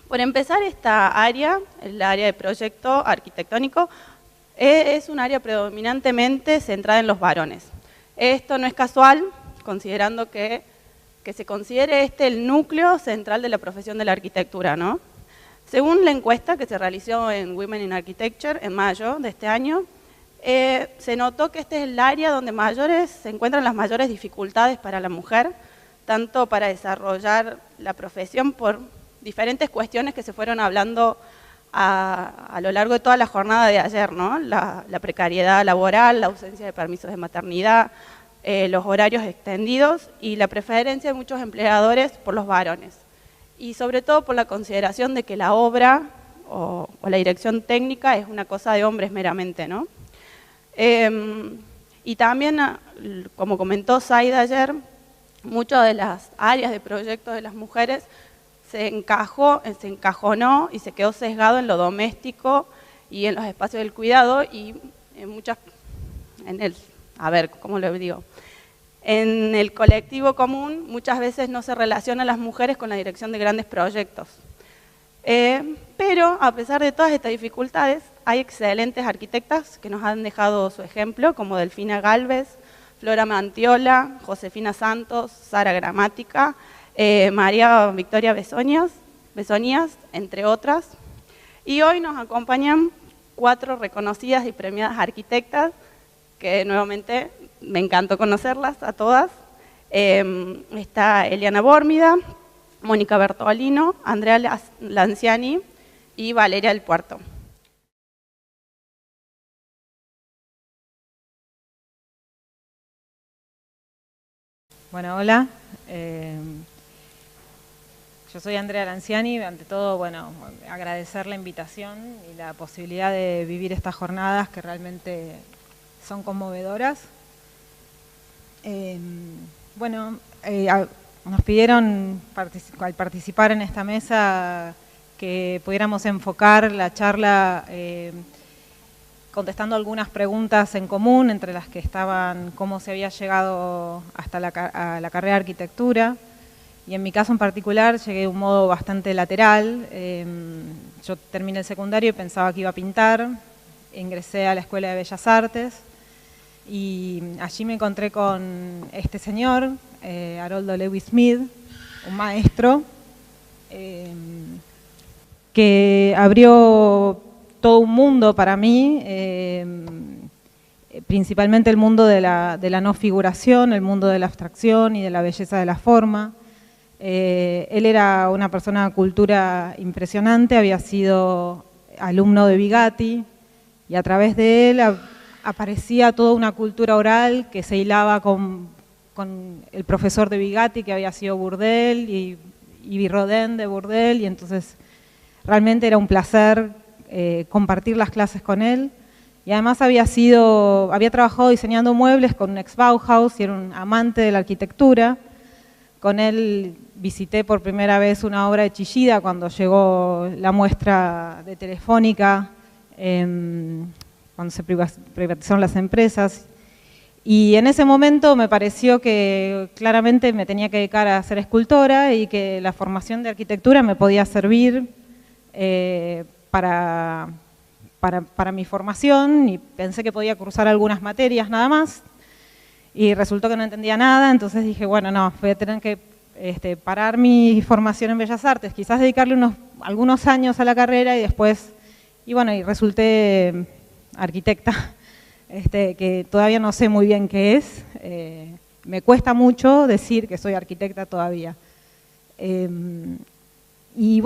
Por empezar, esta área, el área de proyecto arquitectónico, es un área predominantemente centrada en los varones. Esto no es casual, considerando que se considere el núcleo central de la profesión de la arquitectura, ¿no? Según la encuesta que se realizó en Women in Architecture en mayo de este año, se notó que este es el área donde se encuentran las mayores dificultades para la mujer, tanto para desarrollar la profesión por diferentes cuestiones que se fueron hablando a lo largo de toda la jornada de ayer, ¿no? La precariedad laboral, la ausencia de permisos de maternidad, los horarios extendidos y la preferencia de muchos empleadores por los varones. Y sobre todo por la consideración de que la obra o la dirección técnica es una cosa de hombres meramente, ¿no? Y también, como comentó Zaida ayer, muchas de las áreas de proyectos de las mujeres se encajonó y se quedó sesgado en lo doméstico y en los espacios del cuidado y en el colectivo común muchas veces no se relacionan las mujeres con la dirección de grandes proyectos. Pero a pesar de todas estas dificultades, hay excelentes arquitectas que nos han dejado su ejemplo, como Delfina Gálvez, Flora Mantiola, Josefina Santos, Sara Gramática, María Victoria Besoñas, entre otras. Y hoy nos acompañan 4 reconocidas y premiadas arquitectas, que nuevamente me encantó conocerlas a todas. Está Eliana Bórmida, Mónica Bertolino, Andrea Lanciani y Valeria del Puerto. Bueno, hola. Yo soy Andrea Lanciani. Ante todo, bueno, agradecer la invitación y la posibilidad de vivir estas jornadas que realmente son conmovedoras. Nos pidieron al participar en esta mesa que pudiéramos enfocar la charla contestando algunas preguntas en común, entre las que estaban cómo se había llegado hasta a la carrera de arquitectura. Y en mi caso en particular llegué de un modo bastante lateral. Yo terminé el secundario y pensaba que iba a pintar. Ingresé a la Escuela de Bellas Artes y allí me encontré con este señor, Haroldo Lewis Smith, un maestro que abrió todo un mundo para mí, principalmente el mundo de la no figuración, el mundo de la abstracción y de la belleza de la forma. Él era una persona de cultura impresionante, había sido alumno de Bigatti y a través de él aparecía toda una cultura oral que se hilaba con el profesor de Bigatti, que había sido Bourdelle, y Rodin de Bourdelle, y entonces realmente era un placer compartir las clases con él. Y además había trabajado diseñando muebles con un ex Bauhaus y era un amante de la arquitectura. Con él visité por primera vez una obra de Chillida cuando llegó la muestra de Telefónica, cuando se privatizaron las empresas. Y en ese momento me pareció que claramente me tenía que dedicar a ser escultora y que la formación de arquitectura me podía servir para mi formación, y pensé que podía cursar algunas materias nada más. Y resultó que no entendía nada, entonces dije, bueno, no, voy a tener que parar mi formación en Bellas Artes, quizás dedicarle algunos años a la carrera y después, y resulté arquitecta, que todavía no sé muy bien qué es, me cuesta mucho decir que soy arquitecta todavía. Y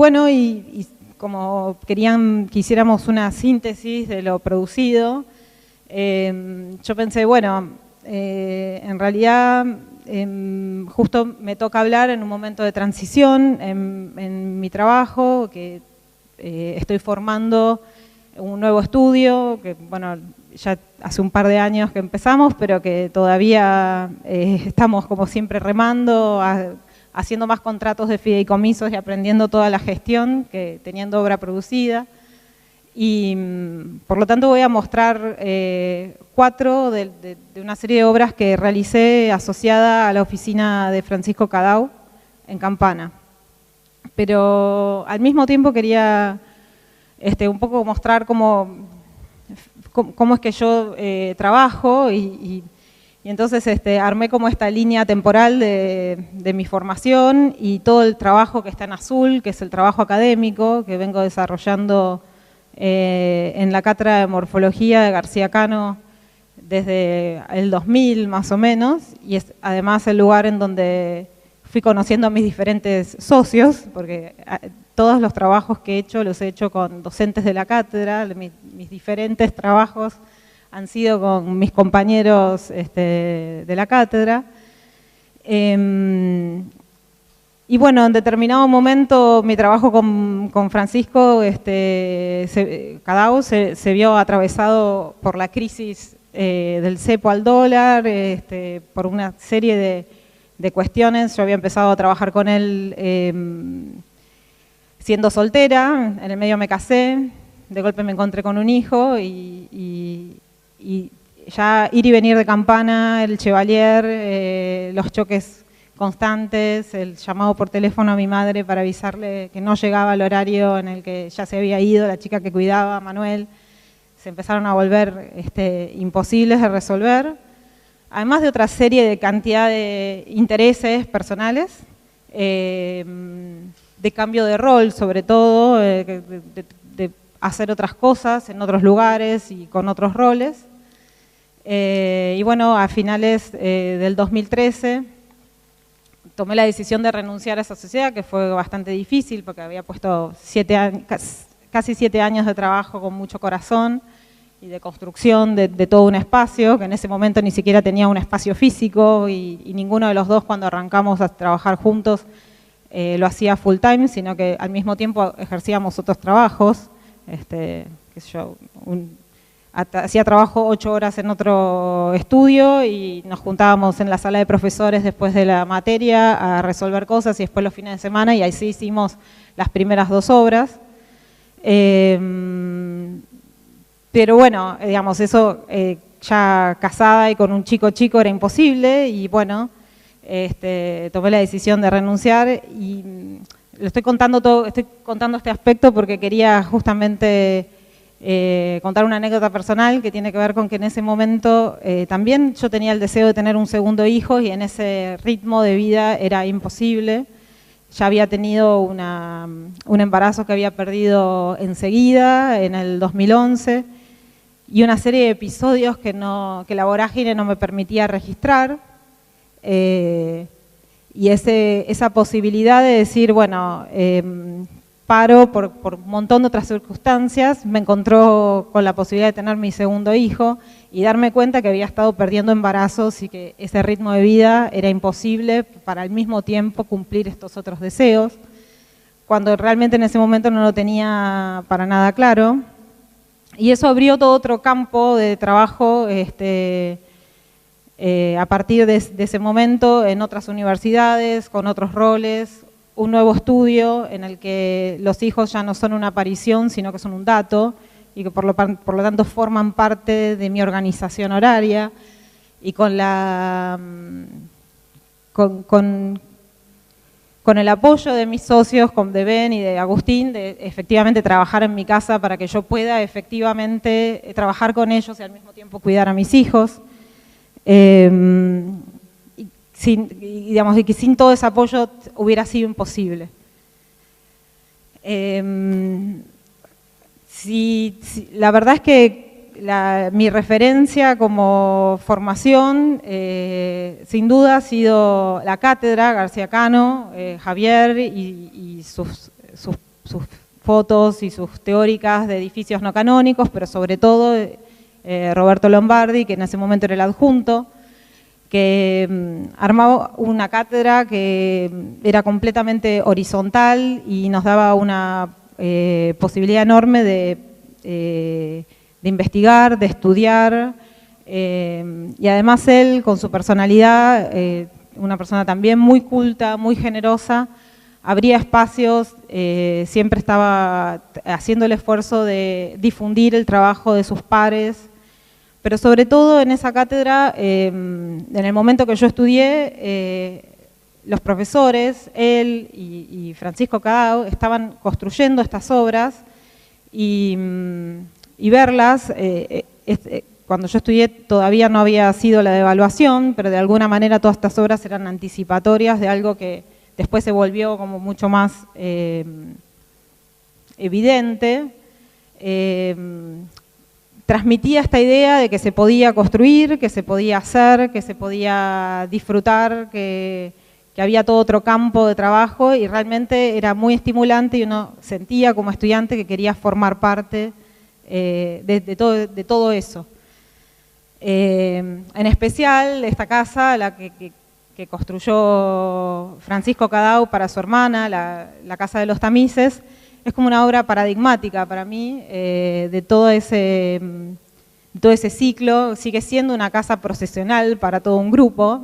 como que hiciéramos una síntesis de lo producido, yo pensé, en realidad justo me toca hablar en un momento de transición en mi trabajo, que estoy formando un nuevo estudio, que ya hace un par de años que empezamos, pero que todavía estamos como siempre remando, haciendo más contratos de fideicomisos y aprendiendo toda la gestión que teniendo obra producida. Y por lo tanto voy a mostrar 4 de una serie de obras que realicé asociada a la oficina de Francisco Cadau en Campana, pero al mismo tiempo quería un poco mostrar cómo es que yo trabajo y entonces armé como esta línea temporal de mi formación y todo el trabajo que está en azul, que es el trabajo académico que vengo desarrollando en la cátedra de morfología de García Cano desde el 2000 más o menos, y es además el lugar en donde fui conociendo a mis diferentes socios, porque todos los trabajos que he hecho los he hecho con docentes de la cátedra, mis diferentes trabajos han sido con mis compañeros de la cátedra. Y bueno, en determinado momento mi trabajo con Francisco Cadao se vio atravesado por la crisis del cepo al dólar, por una serie de cuestiones. Yo había empezado a trabajar con él siendo soltera, en el medio me casé, de golpe me encontré con un hijo y ya ir y venir de Campana, el Chevalier, los choques constantes, el llamado por teléfono a mi madre para avisarle que no llegaba el horario en el que ya se había ido la chica que cuidaba, Manuel, se empezaron a volver imposibles de resolver, además de otra serie de cantidad de intereses personales, de cambio de rol sobre todo, de hacer otras cosas en otros lugares y con otros roles. Y bueno, a finales del 2013 tomé la decisión de renunciar a esa sociedad, que fue bastante difícil porque había puesto casi 7 años de trabajo con mucho corazón y de construcción de todo un espacio, que en ese momento ni siquiera tenía un espacio físico y ninguno de los dos cuando arrancamos a trabajar juntos lo hacía full time, sino que al mismo tiempo ejercíamos otros trabajos, qué sé yo, hacía trabajo 8 horas en otro estudio y nos juntábamos en la sala de profesores después de la materia a resolver cosas y después los fines de semana, y ahí sí hicimos las primeras 2 obras. Pero bueno, digamos, eso ya casada y con un chico era imposible, y bueno, tomé la decisión de renunciar y lo estoy contando este aspecto porque quería justamente contar una anécdota personal que tiene que ver con que en ese momento también yo tenía el deseo de tener un segundo hijo y en ese ritmo de vida era imposible. Ya había tenido un embarazo que había perdido enseguida, en el 2011, y una serie de episodios que la vorágine no me permitía registrar. Y esa posibilidad de decir, bueno, paro por un montón de otras circunstancias, me encontró con la posibilidad de tener mi segundo hijo y darme cuenta que había estado perdiendo embarazos y que ese ritmo de vida era imposible para al mismo tiempo cumplir estos otros deseos, cuando realmente en ese momento no lo tenía para nada claro. Y eso abrió todo otro campo de trabajo a partir de ese momento en otras universidades, con otros roles, un nuevo estudio en el que los hijos ya no son una aparición, sino que son un dato, y que por lo tanto forman parte de mi organización horaria, y con el apoyo de mis socios, de Ben y de Agustín, de efectivamente trabajar en mi casa para que yo pueda efectivamente trabajar con ellos y al mismo tiempo cuidar a mis hijos. Y que sin todo ese apoyo hubiera sido imposible. La verdad es que mi referencia como formación, sin duda, ha sido la cátedra, García Cano, Javier y sus fotos y sus teóricas de edificios no canónicos, pero sobre todo Roberto Lombardi, que en ese momento era el adjunto, que armaba una cátedra que era completamente horizontal y nos daba una posibilidad enorme de investigar, de estudiar, y además él, con su personalidad, una persona también muy culta, muy generosa, abría espacios, siempre estaba haciendo el esfuerzo de difundir el trabajo de sus pares, pero sobre todo en esa cátedra, en el momento que yo estudié, los profesores, él y Francisco Cadao, estaban construyendo estas obras y verlas, cuando yo estudié todavía no había sido la devaluación, pero de alguna manera todas estas obras eran anticipatorias de algo que después se volvió como mucho más evidente. Transmitía esta idea de que se podía construir, que se podía hacer, que se podía disfrutar, que había todo otro campo de trabajo y realmente era muy estimulante y uno sentía como estudiante que quería formar parte de todo eso. En especial esta casa, la que construyó Francisco Cadao para su hermana, la Casa de los Tamices, es como una obra paradigmática para mí de todo ese ciclo. Sigue siendo una casa procesional para todo un grupo,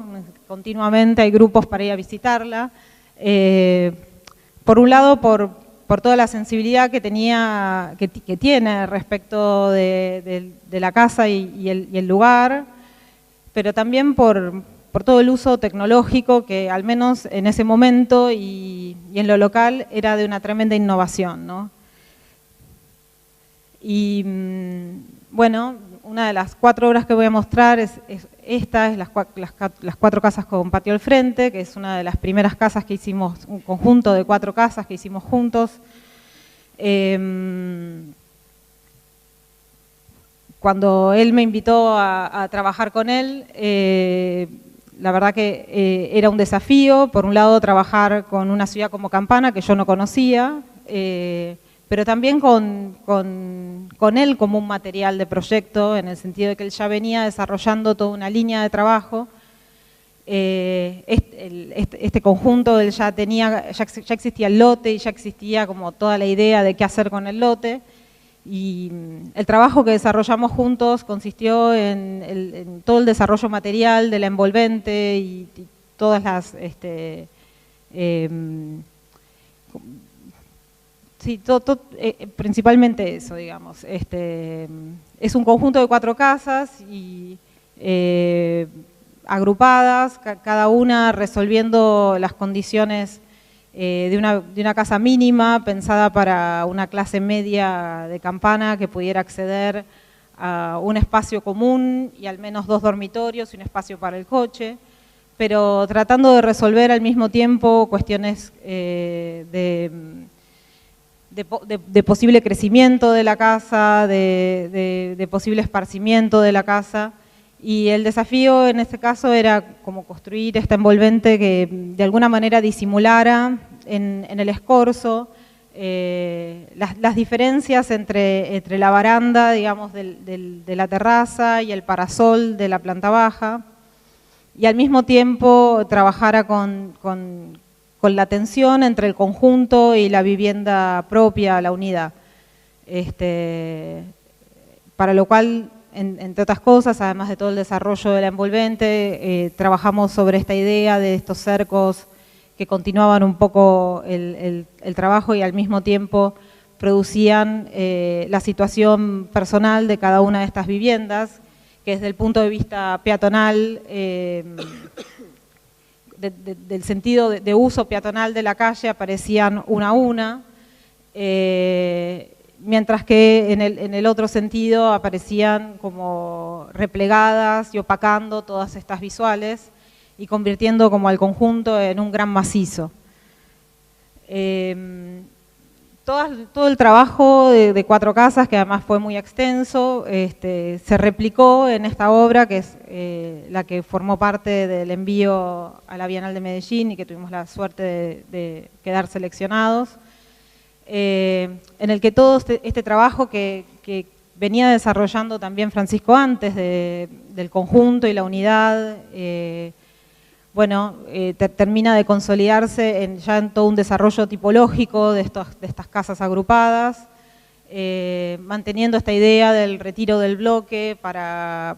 continuamente hay grupos para ir a visitarla. Por un lado, por toda la sensibilidad que tiene respecto de la casa y el lugar, pero también por todo el uso tecnológico que al menos en ese momento y en lo local era de una tremenda innovación, ¿no? Y bueno, una de las 4 obras que voy a mostrar es las 4 casas con patio al frente, que es una de las primeras casas que hicimos, un conjunto de 4 casas que hicimos juntos. Cuando él me invitó a trabajar con él, la verdad que era un desafío, por un lado trabajar con una ciudad como Campana, que yo no conocía, pero también con él como un material de proyecto, en el sentido de que él ya venía desarrollando toda una línea de trabajo. Este conjunto, él ya existía el lote y ya existía como toda la idea de qué hacer con el lote. Y el trabajo que desarrollamos juntos consistió en todo el desarrollo material de la envolvente y todas las... principalmente eso, digamos. Es un conjunto de 4 casas y agrupadas, cada una resolviendo las condiciones de una casa mínima pensada para una clase media de Campana que pudiera acceder a un espacio común y al menos 2 dormitorios y un espacio para el coche, pero tratando de resolver al mismo tiempo cuestiones de posible crecimiento de la casa, de posible esparcimiento de la casa. Y el desafío en este caso era como construir esta envolvente que de alguna manera disimulara en el escorzo las diferencias entre la baranda, digamos, de la terraza y el parasol de la planta baja, y al mismo tiempo trabajara con la tensión entre el conjunto y la vivienda propia, la unidad. Para lo cual, entre otras cosas, además de todo el desarrollo de la envolvente, trabajamos sobre esta idea de estos cercos que continuaban un poco el trabajo y al mismo tiempo producían la situación personal de cada una de estas viviendas, que desde el punto de vista peatonal, del sentido de uso peatonal de la calle, aparecían una a una, mientras que en el otro sentido aparecían como replegadas y opacando todas estas visuales y convirtiendo como al conjunto en un gran macizo. Todo el trabajo de 4 casas, que además fue muy extenso, se replicó en esta obra, que es la que formó parte del envío a la Bienal de Medellín y que tuvimos la suerte de quedar seleccionados, en el que todo este trabajo que venía desarrollando también Francisco antes del conjunto y la unidad, termina de consolidarse ya en todo un desarrollo tipológico de estas casas agrupadas, manteniendo esta idea del retiro del bloque para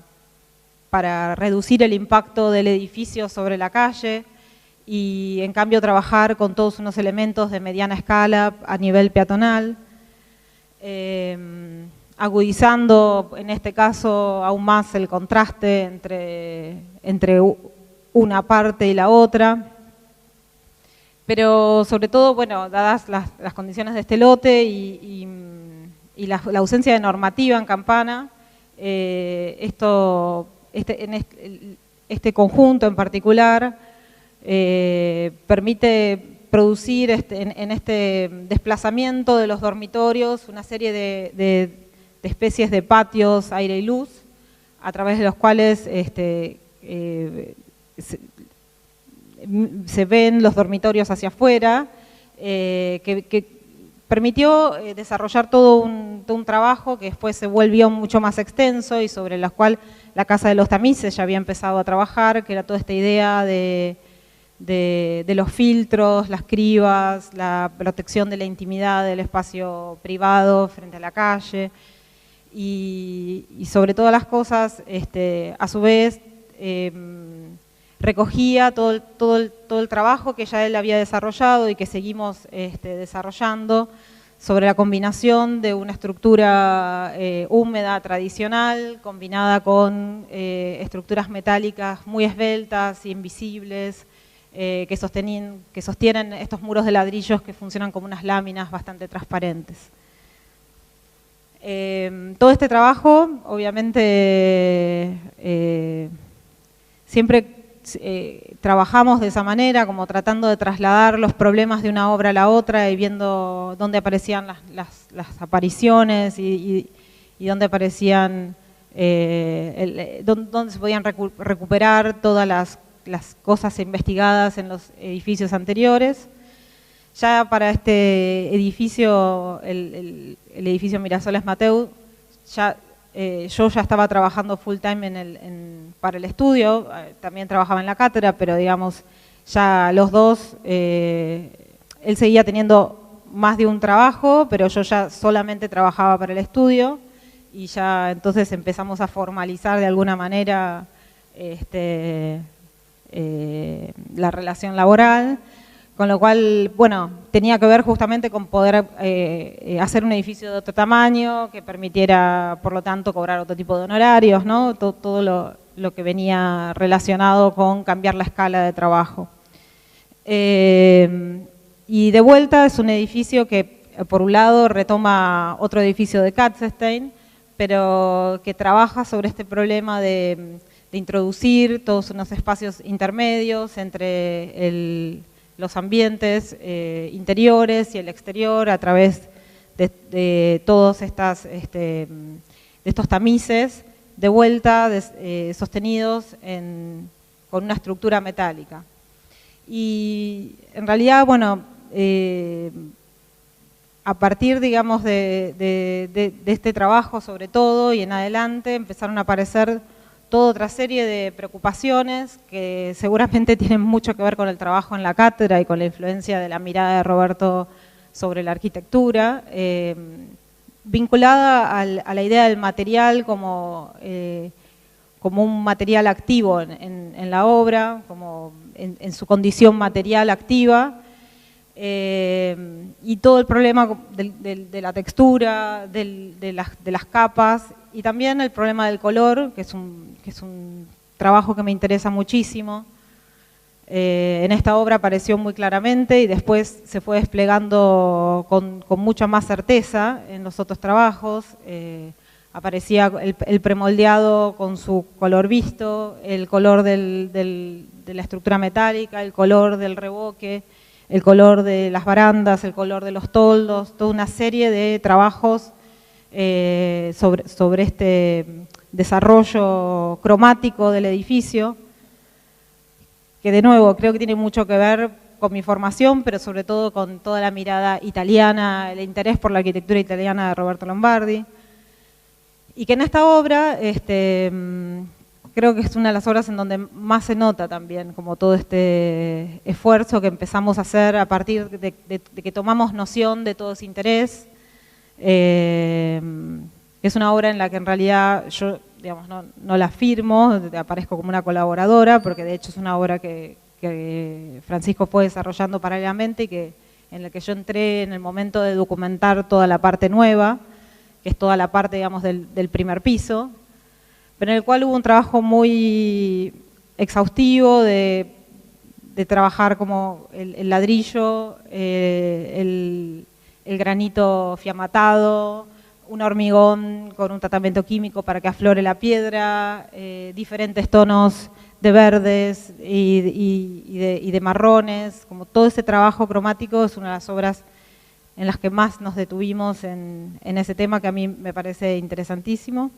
reducir el impacto del edificio sobre la calle y en cambio trabajar con todos unos elementos de mediana escala a nivel peatonal, agudizando en este caso aún más el contraste entre una parte y la otra, Pero sobre todo, bueno, dadas las condiciones de este lote y la ausencia de normativa en Campana, este conjunto en particular permite producir en este desplazamiento de los dormitorios una serie de especies de patios, aire y luz, a través de los cuales se ven los dormitorios hacia afuera, que permitió desarrollar todo un trabajo que después se volvió mucho más extenso y sobre el cual la Casa de los Tamices ya había empezado a trabajar, que era toda esta idea de los filtros, las cribas, la protección de la intimidad del espacio privado frente a la calle y sobre todas las cosas, a su vez, recogía todo el trabajo que ya él había desarrollado y que seguimos desarrollando sobre la combinación de una estructura húmeda tradicional combinada con estructuras metálicas muy esbeltas y invisibles que sostienen estos muros de ladrillos que funcionan como unas láminas bastante transparentes. Todo este trabajo, obviamente, siempre trabajamos de esa manera, como tratando de trasladar los problemas de una obra a la otra y viendo dónde aparecían las apariciones y dónde aparecían, dónde se podían recuperar todas las cosas investigadas en los edificios anteriores. Ya para este edificio, el edificio Mirasoles Mateu, yo ya estaba trabajando full time para el estudio, también trabajaba en la cátedra, pero digamos, ya los dos, él seguía teniendo más de un trabajo, pero yo ya solamente trabajaba para el estudio y ya entonces empezamos a formalizar de alguna manera la relación laboral, con lo cual, bueno, tenía que ver justamente con poder hacer un edificio de otro tamaño, que permitiera, por lo tanto, cobrar otro tipo de honorarios, ¿no? Todo lo que venía relacionado con cambiar la escala de trabajo. Y de vuelta es un edificio que, por un lado, retoma otro edificio de Katzstein, pero que trabaja sobre este problema de introducir todos unos espacios intermedios entre los ambientes interiores y el exterior a través de todos estos tamices, de vuelta sostenidos con una estructura metálica. Y en realidad, bueno, a partir, digamos, de este trabajo sobre todo y en adelante empezaron a aparecer toda otra serie de preocupaciones que seguramente tienen mucho que ver con el trabajo en la cátedra y con la influencia de la mirada de Roberto sobre la arquitectura, vinculada a la idea del material como un material activo en la obra, como en su condición material activa, y todo el problema de la textura, de las capas, y también el problema del color, que es un trabajo que me interesa muchísimo. En esta obra apareció muy claramente y después se fue desplegando con mucha más certeza en los otros trabajos. Aparecía el premoldeado con su color visto, el color de la estructura metálica, el color del revoque, el color de las barandas, el color de los toldos, toda una serie de trabajos sobre este desarrollo cromático del edificio, que de nuevo creo que tiene mucho que ver con mi formación, pero sobre todo con toda la mirada italiana, el interés por la arquitectura italiana de Roberto Lombardi, y que en esta obra creo que es una de las obras en donde más se nota también como todo este esfuerzo que empezamos a hacer a partir de que tomamos noción de todo ese interés. Es una obra en la que en realidad yo, digamos, no la firmo, aparezco como una colaboradora, porque de hecho es una obra que Francisco fue desarrollando paralelamente y en la que yo entré en el momento de documentar toda la parte nueva, que es toda la parte, digamos, del primer piso, pero en el cual hubo un trabajo muy exhaustivo de de trabajar como el ladrillo, el granito fiamatado, un hormigón con un tratamiento químico para que aflore la piedra, diferentes tonos de verdes y de marrones, como todo ese trabajo cromático es una de las obras en las que más nos detuvimos en ese tema, que a mí me parece interesantísimo.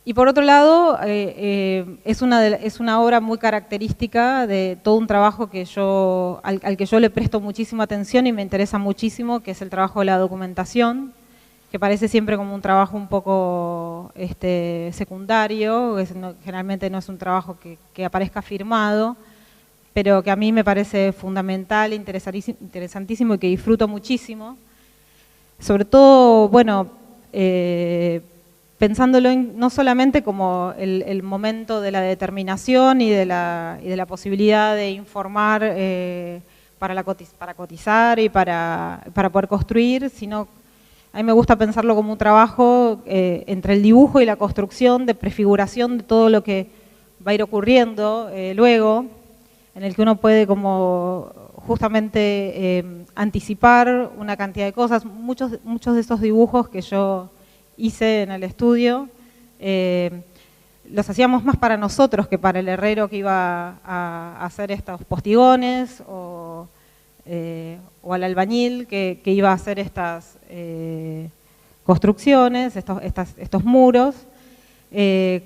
Y por otro lado, es una obra muy característica de todo un trabajo que al que yo le presto muchísima atención y me interesa muchísimo, que es el trabajo de la documentación, que parece siempre como un trabajo un poco secundario, generalmente no es un trabajo que aparezca firmado, pero que a mí me parece fundamental, interesantísimo y que disfruto muchísimo. Sobre todo, bueno, pensándolo no solamente como el momento de la determinación y de la posibilidad de informar para cotizar y para poder construir, sino a mí me gusta pensarlo como un trabajo entre el dibujo y la construcción, de prefiguración de todo lo que va a ir ocurriendo luego, en el que uno puede como justamente anticipar una cantidad de cosas. Muchos de estos dibujos que yo hice en el estudio, los hacíamos más para nosotros que para el herrero que iba a hacer estos postigones o al albañil que iba a hacer estas construcciones, estos muros,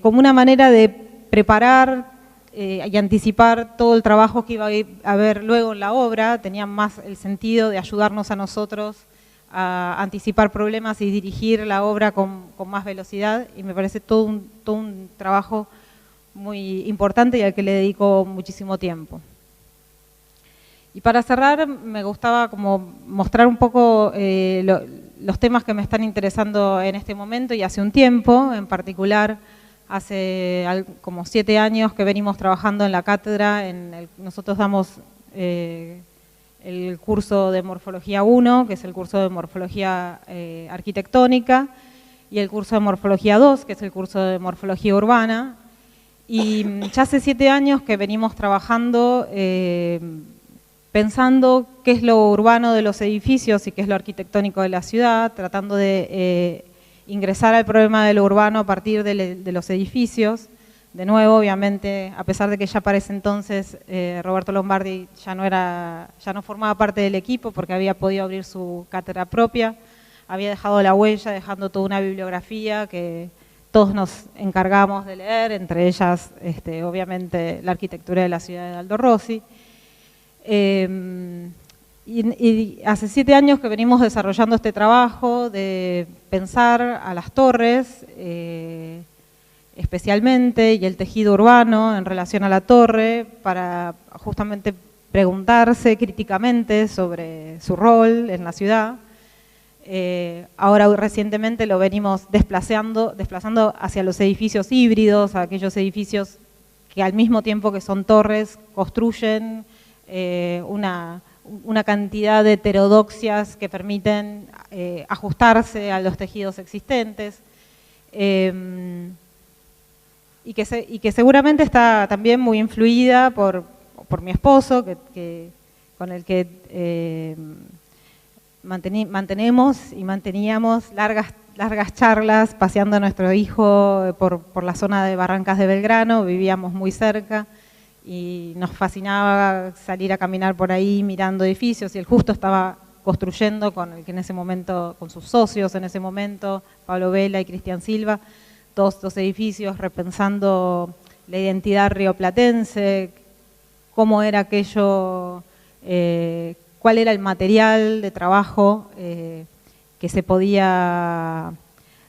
como una manera de preparar y anticipar todo el trabajo que iba a haber luego en la obra. Tenían más el sentido de ayudarnos a nosotros a anticipar problemas y dirigir la obra con más velocidad, y me parece todo un trabajo muy importante y al que le dedico muchísimo tiempo. Y para cerrar, me gustaba como mostrar un poco los temas que me están interesando en este momento y hace un tiempo. En particular, hace como 7 años que venimos trabajando en la cátedra. Nosotros damos el curso de Morfología 1, que es el curso de Morfología Arquitectónica, y el curso de Morfología 2, que es el curso de Morfología Urbana. Y ya hace 7 años que venimos trabajando pensando qué es lo urbano de los edificios y qué es lo arquitectónico de la ciudad, tratando de ingresar al problema de lo urbano a partir de los edificios. De nuevo, obviamente, a pesar de que ya para ese entonces Roberto Lombardi ya no formaba parte del equipo porque había podido abrir su cátedra propia, había dejado la huella, dejando toda una bibliografía que todos nos encargamos de leer, entre ellas, obviamente, la arquitectura de la ciudad de Aldo Rossi. Y hace 7 años que venimos desarrollando este trabajo de pensar a las torres, especialmente, y el tejido urbano en relación a la torre, para justamente preguntarse críticamente sobre su rol en la ciudad. Ahora recientemente lo venimos desplazando hacia los edificios híbridos, a aquellos edificios que al mismo tiempo que son torres construyen una cantidad de heterodoxias que permiten ajustarse a los tejidos existentes. Y que seguramente está también muy influida por mi esposo, con el que manteníamos largas charlas paseando a nuestro hijo por la zona de Barrancas de Belgrano. Vivíamos muy cerca y nos fascinaba salir a caminar por ahí mirando edificios, y él justo estaba construyendo con sus socios en ese momento, Pablo Vela y Cristian Silva, todos estos edificios, repensando la identidad rioplatense, cómo era aquello, cuál era el material de trabajo que se podía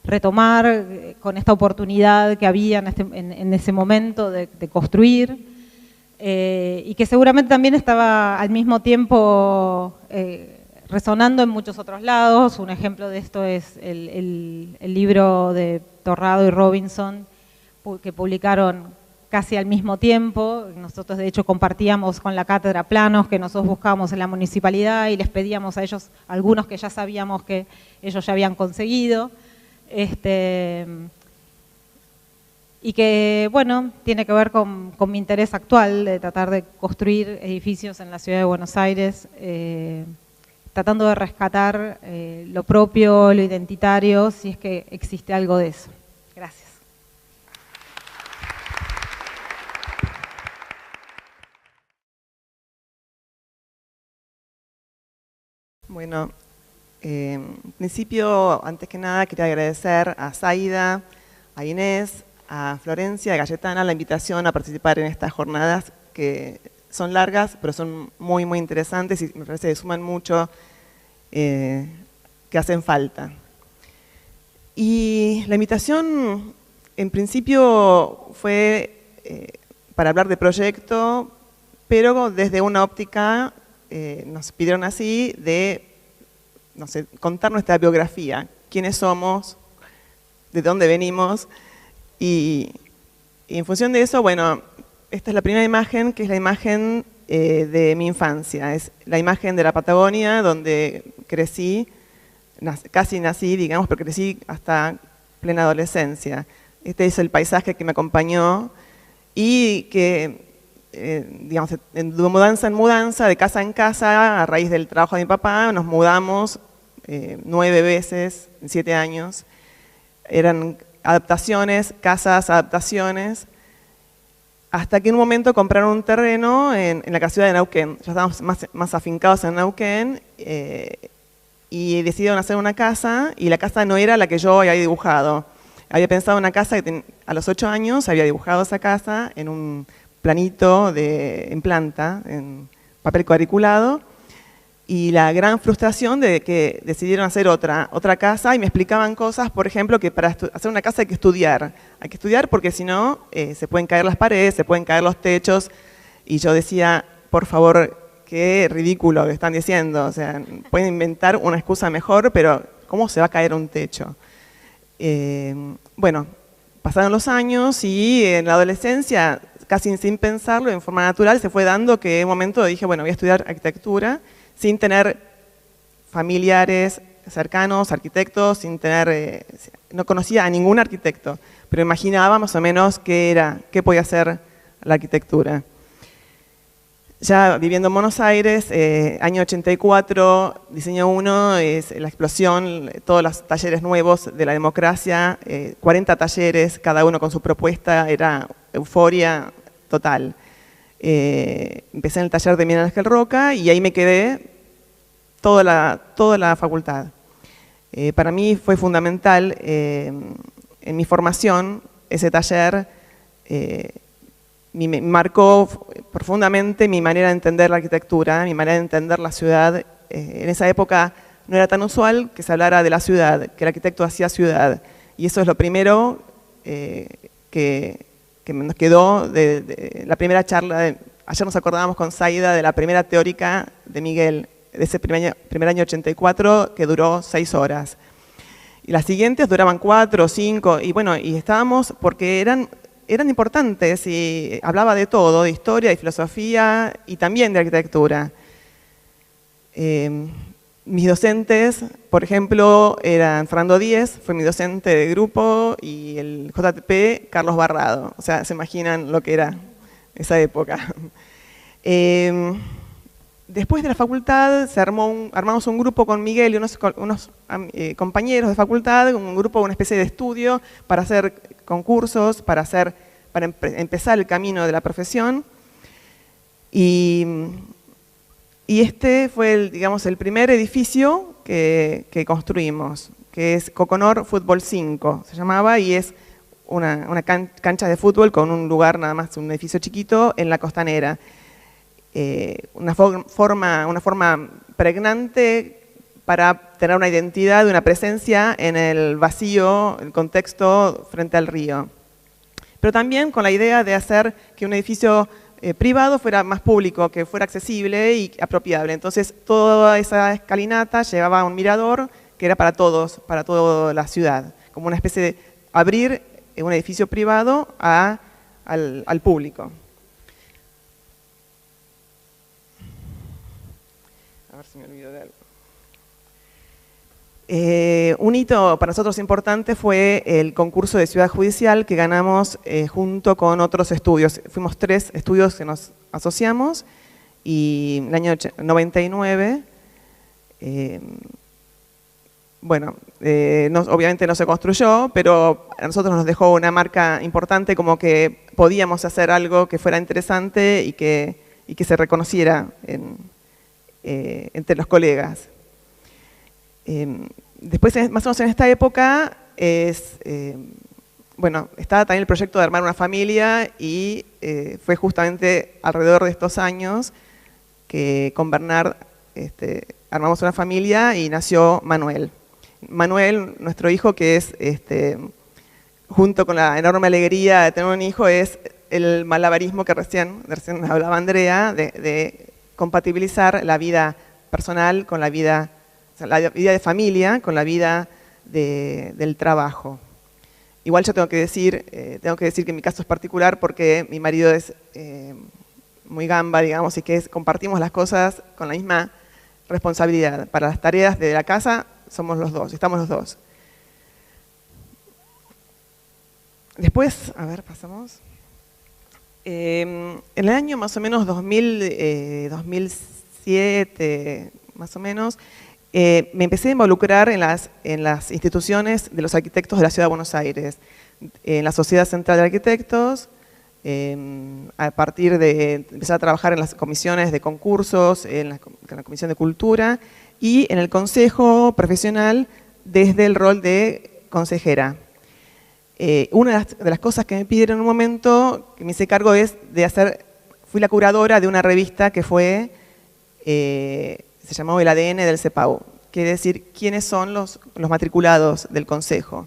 retomar con esta oportunidad que había en ese momento de construir, y que seguramente también estaba al mismo tiempo resonando en muchos otros lados. Un ejemplo de esto es el libro de Torrado y Robinson, que publicaron casi al mismo tiempo. Nosotros de hecho compartíamos con la cátedra planos que nosotros buscábamos en la municipalidad y les pedíamos a ellos algunos que ya sabíamos que ellos ya habían conseguido. y que, bueno, tiene que ver con mi interés actual de tratar de construir edificios en la ciudad de Buenos Aires, tratando de rescatar lo propio, lo identitario, si es que existe algo de eso. Gracias. Bueno, en principio, antes que nada, quería agradecer a Zaida, a Inés, a Florencia, a Cayetana la invitación a participar en estas jornadas que son largas, pero son muy, muy interesantes y me parece que suman mucho, que hacen falta. Y la invitación, en principio, fue para hablar de proyecto, pero desde una óptica, nos pidieron así, de, no sé, contar nuestra biografía, quiénes somos, de dónde venimos, y en función de eso, bueno, esta es la primera imagen, que es la imagen de mi infancia, es la imagen de la Patagonia, donde crecí, casi nací, digamos, pero crecí hasta plena adolescencia. Este es el paisaje que me acompañó y que, digamos, de mudanza en mudanza, de casa en casa, a raíz del trabajo de mi papá, nos mudamos 9 veces en 7 años. Eran adaptaciones, casas, adaptaciones, hasta que en un momento compraron un terreno en la ciudad de Neuquén. Ya estábamos más afincados en Neuquén y decidieron hacer una casa, y la casa no era la que yo había dibujado. Había pensado en una casa que a los 8 años había dibujado esa casa en un planito en planta, en papel cuadriculado, y la gran frustración de que decidieron hacer otra casa y me explicaban cosas, por ejemplo, que para hacer una casa hay que estudiar. Hay que estudiar porque si no, se pueden caer las paredes, se pueden caer los techos. Y yo decía, por favor, qué ridículo que están diciendo. O sea, pueden inventar una excusa mejor, pero ¿cómo se va a caer un techo? Bueno, pasaron los años y en la adolescencia, casi sin pensarlo, en forma natural, se fue dando que en un momento dije, bueno, voy a estudiar arquitectura, sin tener familiares cercanos, arquitectos, sin tener, no conocía a ningún arquitecto, pero imaginaba más o menos qué podía hacer la arquitectura. Ya viviendo en Buenos Aires, año 84, diseño 1, es la explosión, todos los talleres nuevos de la democracia, 40 talleres, cada uno con su propuesta, era euforia total. Empecé en el taller de Miguel Ángel Roca y ahí me quedé toda la facultad. Para mí fue fundamental en mi formación ese taller, me marcó profundamente mi manera de entender la arquitectura, mi manera de entender la ciudad. En esa época no era tan usual que se hablara de la ciudad, que el arquitecto hacía ciudad. Y eso es lo primero que nos quedó de la primera charla. Ayer nos acordábamos con Zaida de la primera teórica de Miguel, de ese primer año 84, que duró 6 horas. Y las siguientes duraban 4 o 5, y bueno, y estábamos porque eran importantes y hablaba de todo, de historia, de filosofía y también de arquitectura. Mis docentes, por ejemplo, eran Fernando Díez, fue mi docente de grupo, y el JTP, Carlos Barrado. O sea, se imaginan lo que era esa época. Después de la facultad armamos un grupo con Miguel y unos compañeros de facultad, un grupo, una especie de estudio para hacer concursos, para empezar el camino de la profesión. Y este fue, digamos, el primer edificio que construimos, que es Coconor Fútbol 5, se llamaba, y es una cancha de fútbol con un lugar, nada más, un edificio chiquito en la Costanera. Una forma pregnante para tener una identidad, una presencia en el vacío, el contexto frente al río. Pero también con la idea de hacer que un edificio privado fuera más público, que fuera accesible y apropiable. Entonces toda esa escalinata llevaba a un mirador que era para todos, para toda la ciudad, como una especie de abrir un edificio privado al público. A ver si me olvido de algo. Un hito para nosotros importante fue el concurso de Ciudad Judicial que ganamos junto con otros estudios. Fuimos 3 estudios que nos asociamos y en el año 99, obviamente no se construyó, pero a nosotros nos dejó una marca importante como que podíamos hacer algo que fuera interesante y que se reconociera entre los colegas. Después, más o menos en esta época, estaba también el proyecto de armar una familia y fue justamente alrededor de estos años que con Bernard armamos una familia y nació Manuel. Manuel, nuestro hijo, que es, junto con la enorme alegría de tener un hijo, es el malabarismo que recién hablaba Andrea, de compatibilizar la vida personal con la vida de familia, con la vida del trabajo. Igual yo tengo que decir que mi caso es particular porque mi marido es muy gamba, digamos, y que compartimos las cosas con la misma responsabilidad. Para las tareas de la casa somos los dos, estamos los dos. Después, a ver, pasamos. En el año más o menos 2007, más o menos, me empecé a involucrar en las instituciones de los arquitectos de la Ciudad de Buenos Aires, en la Sociedad Central de Arquitectos, a partir de empezar a trabajar en las comisiones de concursos, en la Comisión de Cultura y en el Consejo Profesional desde el rol de consejera. Una de las cosas que me pidieron en un momento, que me hice cargo, fui la curadora de una revista que se llamó El ADN del CEPAU, quiere decir quiénes son los matriculados del Consejo.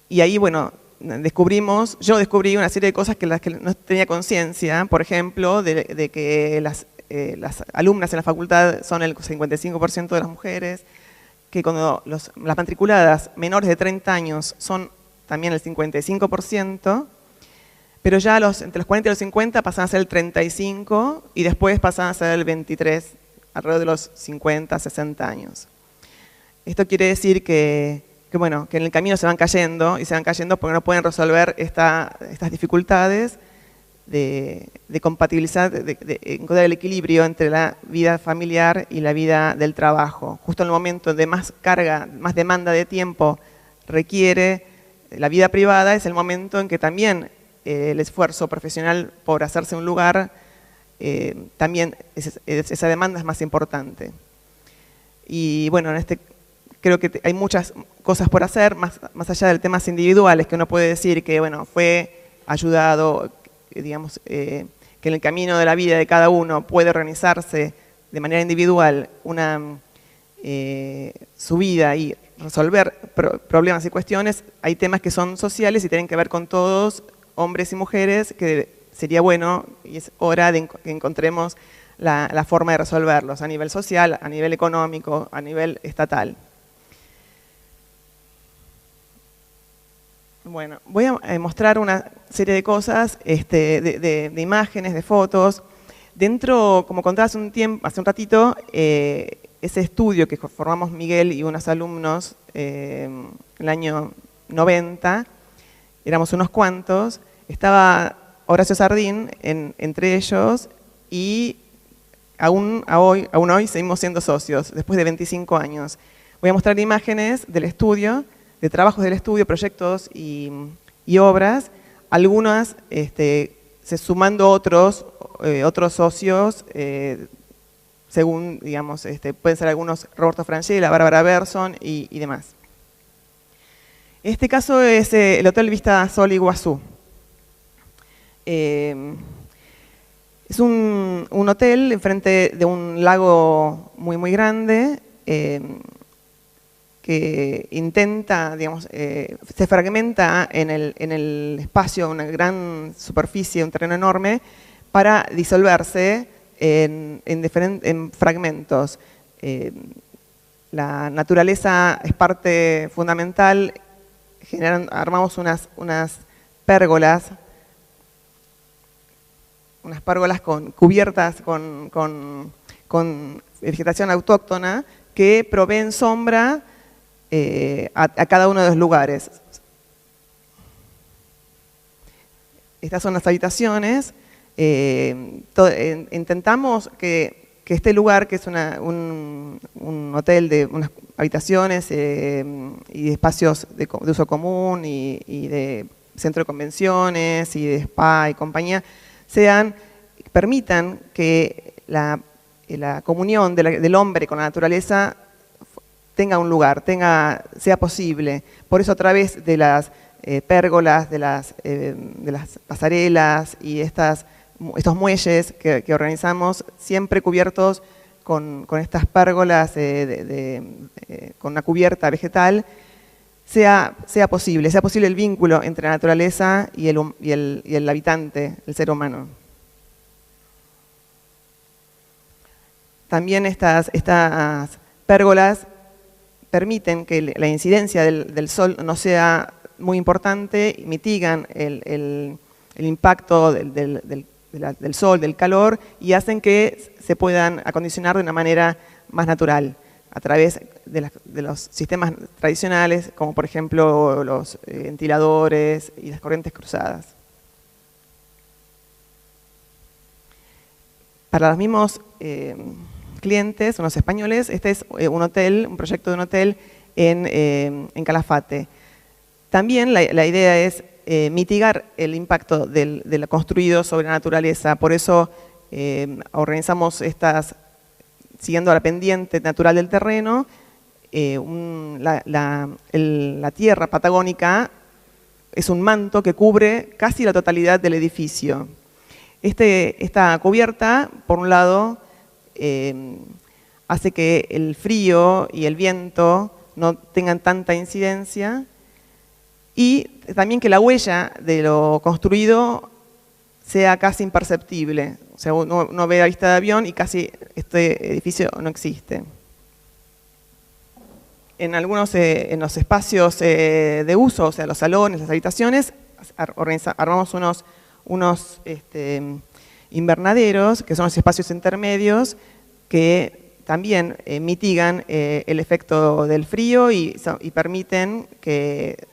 Y ahí, bueno, yo descubrí una serie de cosas que las que no tenía conciencia, por ejemplo, de que las alumnas en la facultad son el 55% de las mujeres, que cuando las matriculadas menores de 30 años son también el 55%, pero ya entre los 40 y los 50 pasan a ser el 35% y después pasan a ser el 23%, alrededor de los 50, 60 años. Esto quiere decir que en el camino se van cayendo porque no pueden resolver estas dificultades de compatibilizar, de encontrar el equilibrio entre la vida familiar y la vida del trabajo. Justo en el momento de más carga, más demanda de tiempo requiere la vida privada, es el momento en que también el esfuerzo profesional por hacerse un lugar, también esa demanda es más importante. Y bueno, creo que hay muchas cosas por hacer, más allá de temas individuales, que uno puede decir que fue ayudado, digamos, que en el camino de la vida de cada uno puede organizarse de manera individual su vida y resolver problemas y cuestiones. Hay temas que son sociales y tienen que ver con todos, hombres y mujeres, que sería bueno y es hora de que encontremos la forma de resolverlos a nivel social, a nivel económico, a nivel estatal. Bueno, voy a mostrar una serie de cosas, de imágenes, de fotos. Dentro, como contaba hace un ratito, ese estudio que formamos Miguel y unos alumnos en el año 90, éramos unos cuantos, estaba Horacio Sardín entre ellos y aún hoy seguimos siendo socios, después de 25 años. Voy a mostrar imágenes del estudio, de trabajos del estudio, proyectos y obras, algunas sumando otros socios, según, digamos, pueden ser algunos Roberto Frangella, Bárbara Berson y demás. En este caso es el Hotel Vista Sol Iguazú. Es un hotel enfrente de un lago muy, muy grande, que intenta, digamos, se fragmenta en el espacio, una gran superficie, un terreno enorme, para disolverse en fragmentos. La naturaleza es parte fundamental, armamos unas pérgolas, cubiertas con vegetación autóctona, que proveen sombra a cada uno de los lugares. Estas son las habitaciones. Intentamos que este lugar, que es un hotel de unas habitaciones y espacios de uso común y de centro de convenciones y de spa y compañía, permitan que la comunión del hombre con la naturaleza tenga un lugar, sea posible. Por eso, a través de las pérgolas, de las pasarelas y estos muelles que organizamos, siempre cubiertos con estas pérgolas con una cubierta vegetal, sea posible el vínculo entre la naturaleza y el habitante, el ser humano. También estas pérgolas permiten que la incidencia del sol no sea muy importante, mitigan el impacto del sol, del calor, y hacen que se puedan acondicionar de una manera más natural, a través de los sistemas tradicionales, como por ejemplo los ventiladores y las corrientes cruzadas. Para los mismos clientes, unos españoles, este es un proyecto de un hotel en Calafate. También la idea es mitigar el impacto de lo construido sobre la naturaleza. Por eso organizamos siguiendo la pendiente natural del terreno, la tierra patagónica es un manto que cubre casi la totalidad del edificio. Esta cubierta, por un lado, hace que el frío y el viento no tengan tanta incidencia, y también que la huella de lo construido sea casi imperceptible. O sea, uno ve a vista de avión y casi este edificio no existe. En los espacios de uso, o sea, los salones, las habitaciones, armamos unos invernaderos, que son los espacios intermedios, que también mitigan el efecto del frío y permiten que,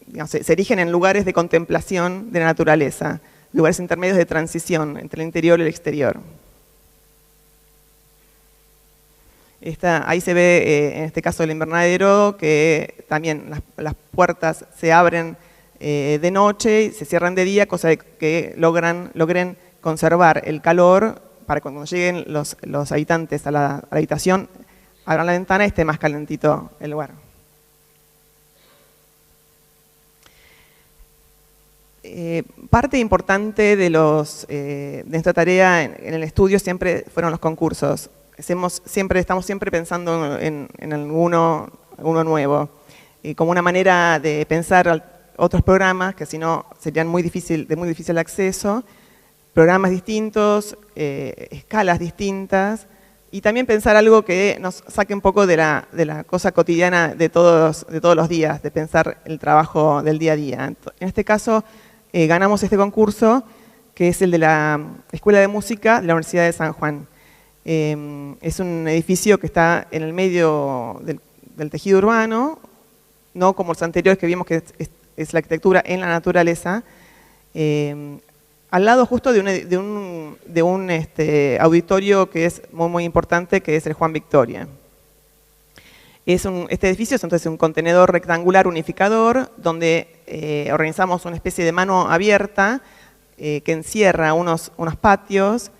digamos, se erigen en lugares de contemplación de la naturaleza, lugares intermedios de transición entre el interior y el exterior. Ahí se ve, en este caso, el invernadero, que también las puertas se abren de noche y se cierran de día, cosa de que logren conservar el calor para cuando lleguen los habitantes a la habitación, abran la ventana y esté más calentito el lugar. Parte importante de esta tarea en el estudio siempre fueron los concursos. Estamos siempre pensando en alguno nuevo, como una manera de pensar otros programas que si no serían de muy difícil acceso, programas distintos, escalas distintas, y también pensar algo que nos saque un poco de la cosa cotidiana de todos los días, de pensar el trabajo del día a día. En este caso, ganamos este concurso, que es el de la Escuela de Música de la Universidad de San Juan. Es un edificio que está en el medio del tejido urbano, no como los anteriores que vimos que es la arquitectura en la naturaleza, al lado justo de un auditorio que es muy importante, que es el Juan Victoria. Este edificio es entonces un contenedor rectangular unificador donde organizamos una especie de mano abierta que encierra unos patios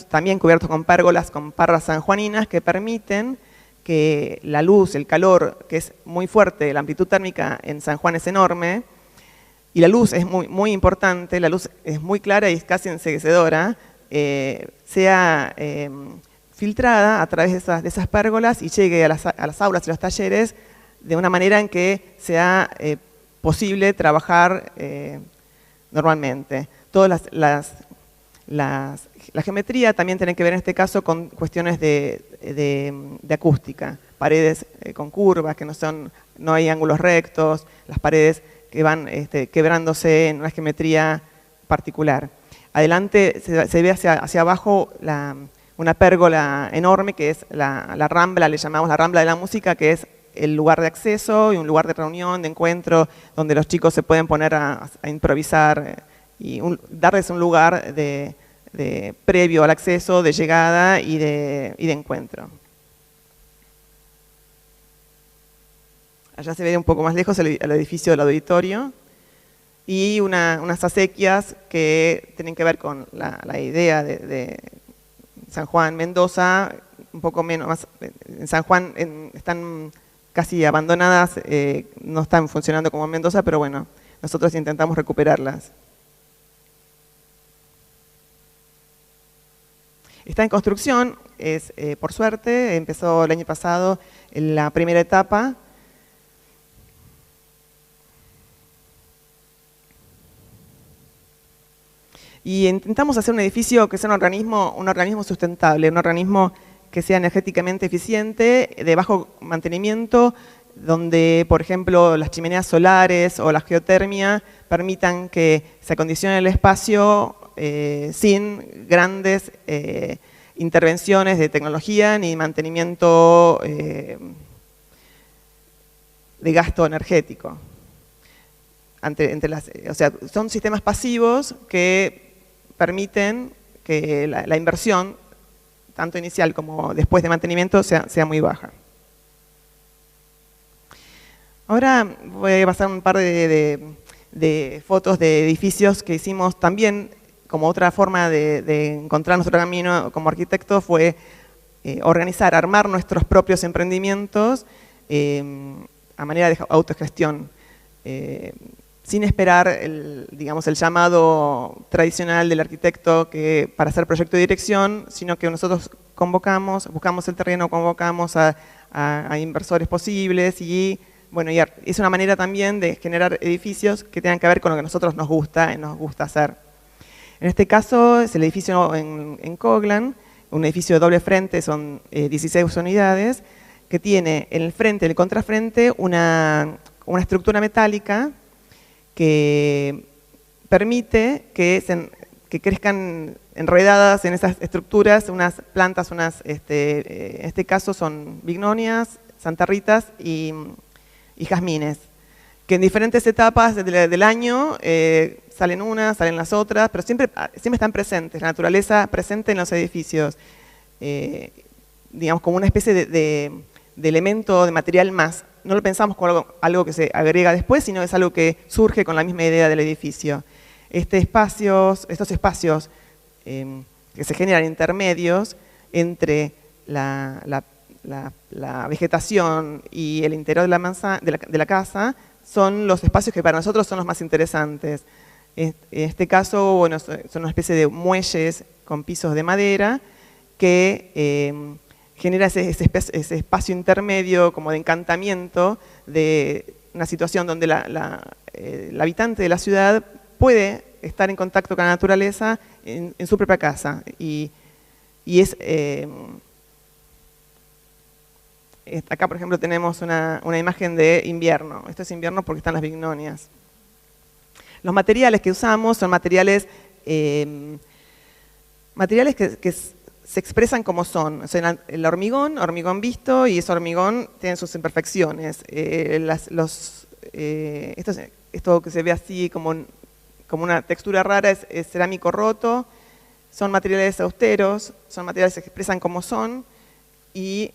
también cubiertos con pérgolas, con parras sanjuaninas, que permiten que la luz, el calor, que es muy fuerte, la amplitud térmica en San Juan es enorme, y la luz es muy importante, la luz es muy clara y es casi enceguecedora, sea filtrada a través de esas pérgolas y llegue a las aulas y los talleres de una manera en que sea posible trabajar normalmente. Todas la geometría también tiene que ver en este caso con cuestiones de acústica, paredes con curvas, que no hay ángulos rectos, las paredes que van quebrándose en una geometría particular. Adelante se ve hacia abajo una una pérgola enorme que es la Rambla, le llamamos la Rambla de la Música, que es el lugar de acceso y un lugar de reunión, de encuentro, donde los chicos se pueden poner a improvisar y darles un lugar previo al acceso, de llegada y de encuentro. Allá se ve un poco más lejos el edificio del auditorio y unas acequias que tienen que ver con la idea de San Juan, Mendoza, un poco menos, más, en San Juan están casi abandonadas, no están funcionando como en Mendoza, pero bueno, nosotros intentamos recuperarlas. Está en construcción, por suerte, empezó el año pasado en la primera etapa. Y intentamos hacer un edificio que sea un organismo sustentable, un organismo que sea energéticamente eficiente, de bajo mantenimiento, donde, por ejemplo, las chimeneas solares o la geotermia permitan que se acondicione el espacio sin grandes intervenciones de tecnología ni mantenimiento de gasto energético. O sea, son sistemas pasivos que permiten que la inversión, tanto inicial como después de mantenimiento, sea muy baja. Ahora voy a pasar un par de fotos de edificios que hicimos también como otra forma de encontrar nuestro camino como arquitecto, fue armar nuestros propios emprendimientos a manera de autogestión. Sin esperar el llamado tradicional del arquitecto para hacer proyecto de dirección, sino que nosotros buscamos el terreno, convocamos a inversores posibles y bueno, es una manera también de generar edificios que tengan que ver con lo que a nosotros nos gusta hacer. En este caso es el edificio en Coglan, un edificio de doble frente, son 16 unidades, que tiene en el frente y el contrafrente una estructura metálica que permite que crezcan enredadas en esas estructuras unas plantas, en este caso son bignonias, santarritas y jazmines, que en diferentes etapas del año salen unas, salen las otras, pero siempre están presentes, la naturaleza presente en los edificios, digamos como una especie de elemento, de material más. No lo pensamos como algo que se agrega después, sino es algo que surge con la misma idea del edificio. Estos espacios que se generan intermedios entre la vegetación y el interior de la casa son los espacios que para nosotros son los más interesantes. En este caso, bueno, son una especie de muelles con pisos de madera que genera ese espacio intermedio como de encantamiento de una situación donde el habitante de la ciudad puede estar en contacto con la naturaleza en su propia casa. Acá, por ejemplo, tenemos una imagen de invierno. Esto es invierno porque están las bignonias. Los materiales que usamos son materiales que se expresan como son. O sea, el hormigón visto, y ese hormigón tiene sus imperfecciones. Esto que se ve así como una textura rara es cerámico roto. Son materiales austeros, son materiales que se expresan como son y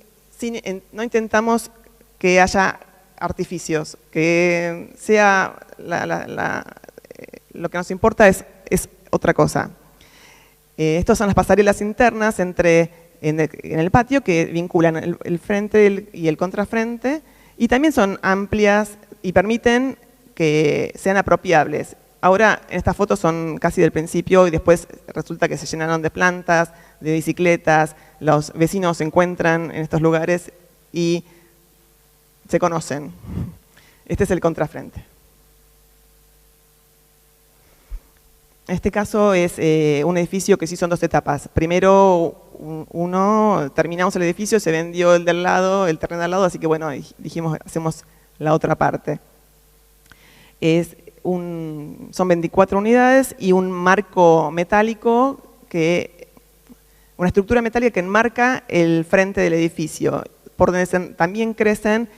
no intentamos que haya artificios, que sea lo que nos importa es otra cosa. Estas son las pasarelas internas en el patio que vinculan el frente y el contrafrente y también son amplias y permiten que sean apropiables. Ahora en estas fotos son casi del principio y después resulta que se llenaron de plantas, de bicicletas, los vecinos se encuentran en estos lugares y se conocen. Este es el contrafrente. En este caso es un edificio que sí son dos etapas. Primero, terminamos el edificio, se vendió el terreno del lado, así que bueno, dijimos, hacemos la otra parte. Son 24 unidades y un marco metálico que una estructura metálica que enmarca el frente del edificio, por donde también crecen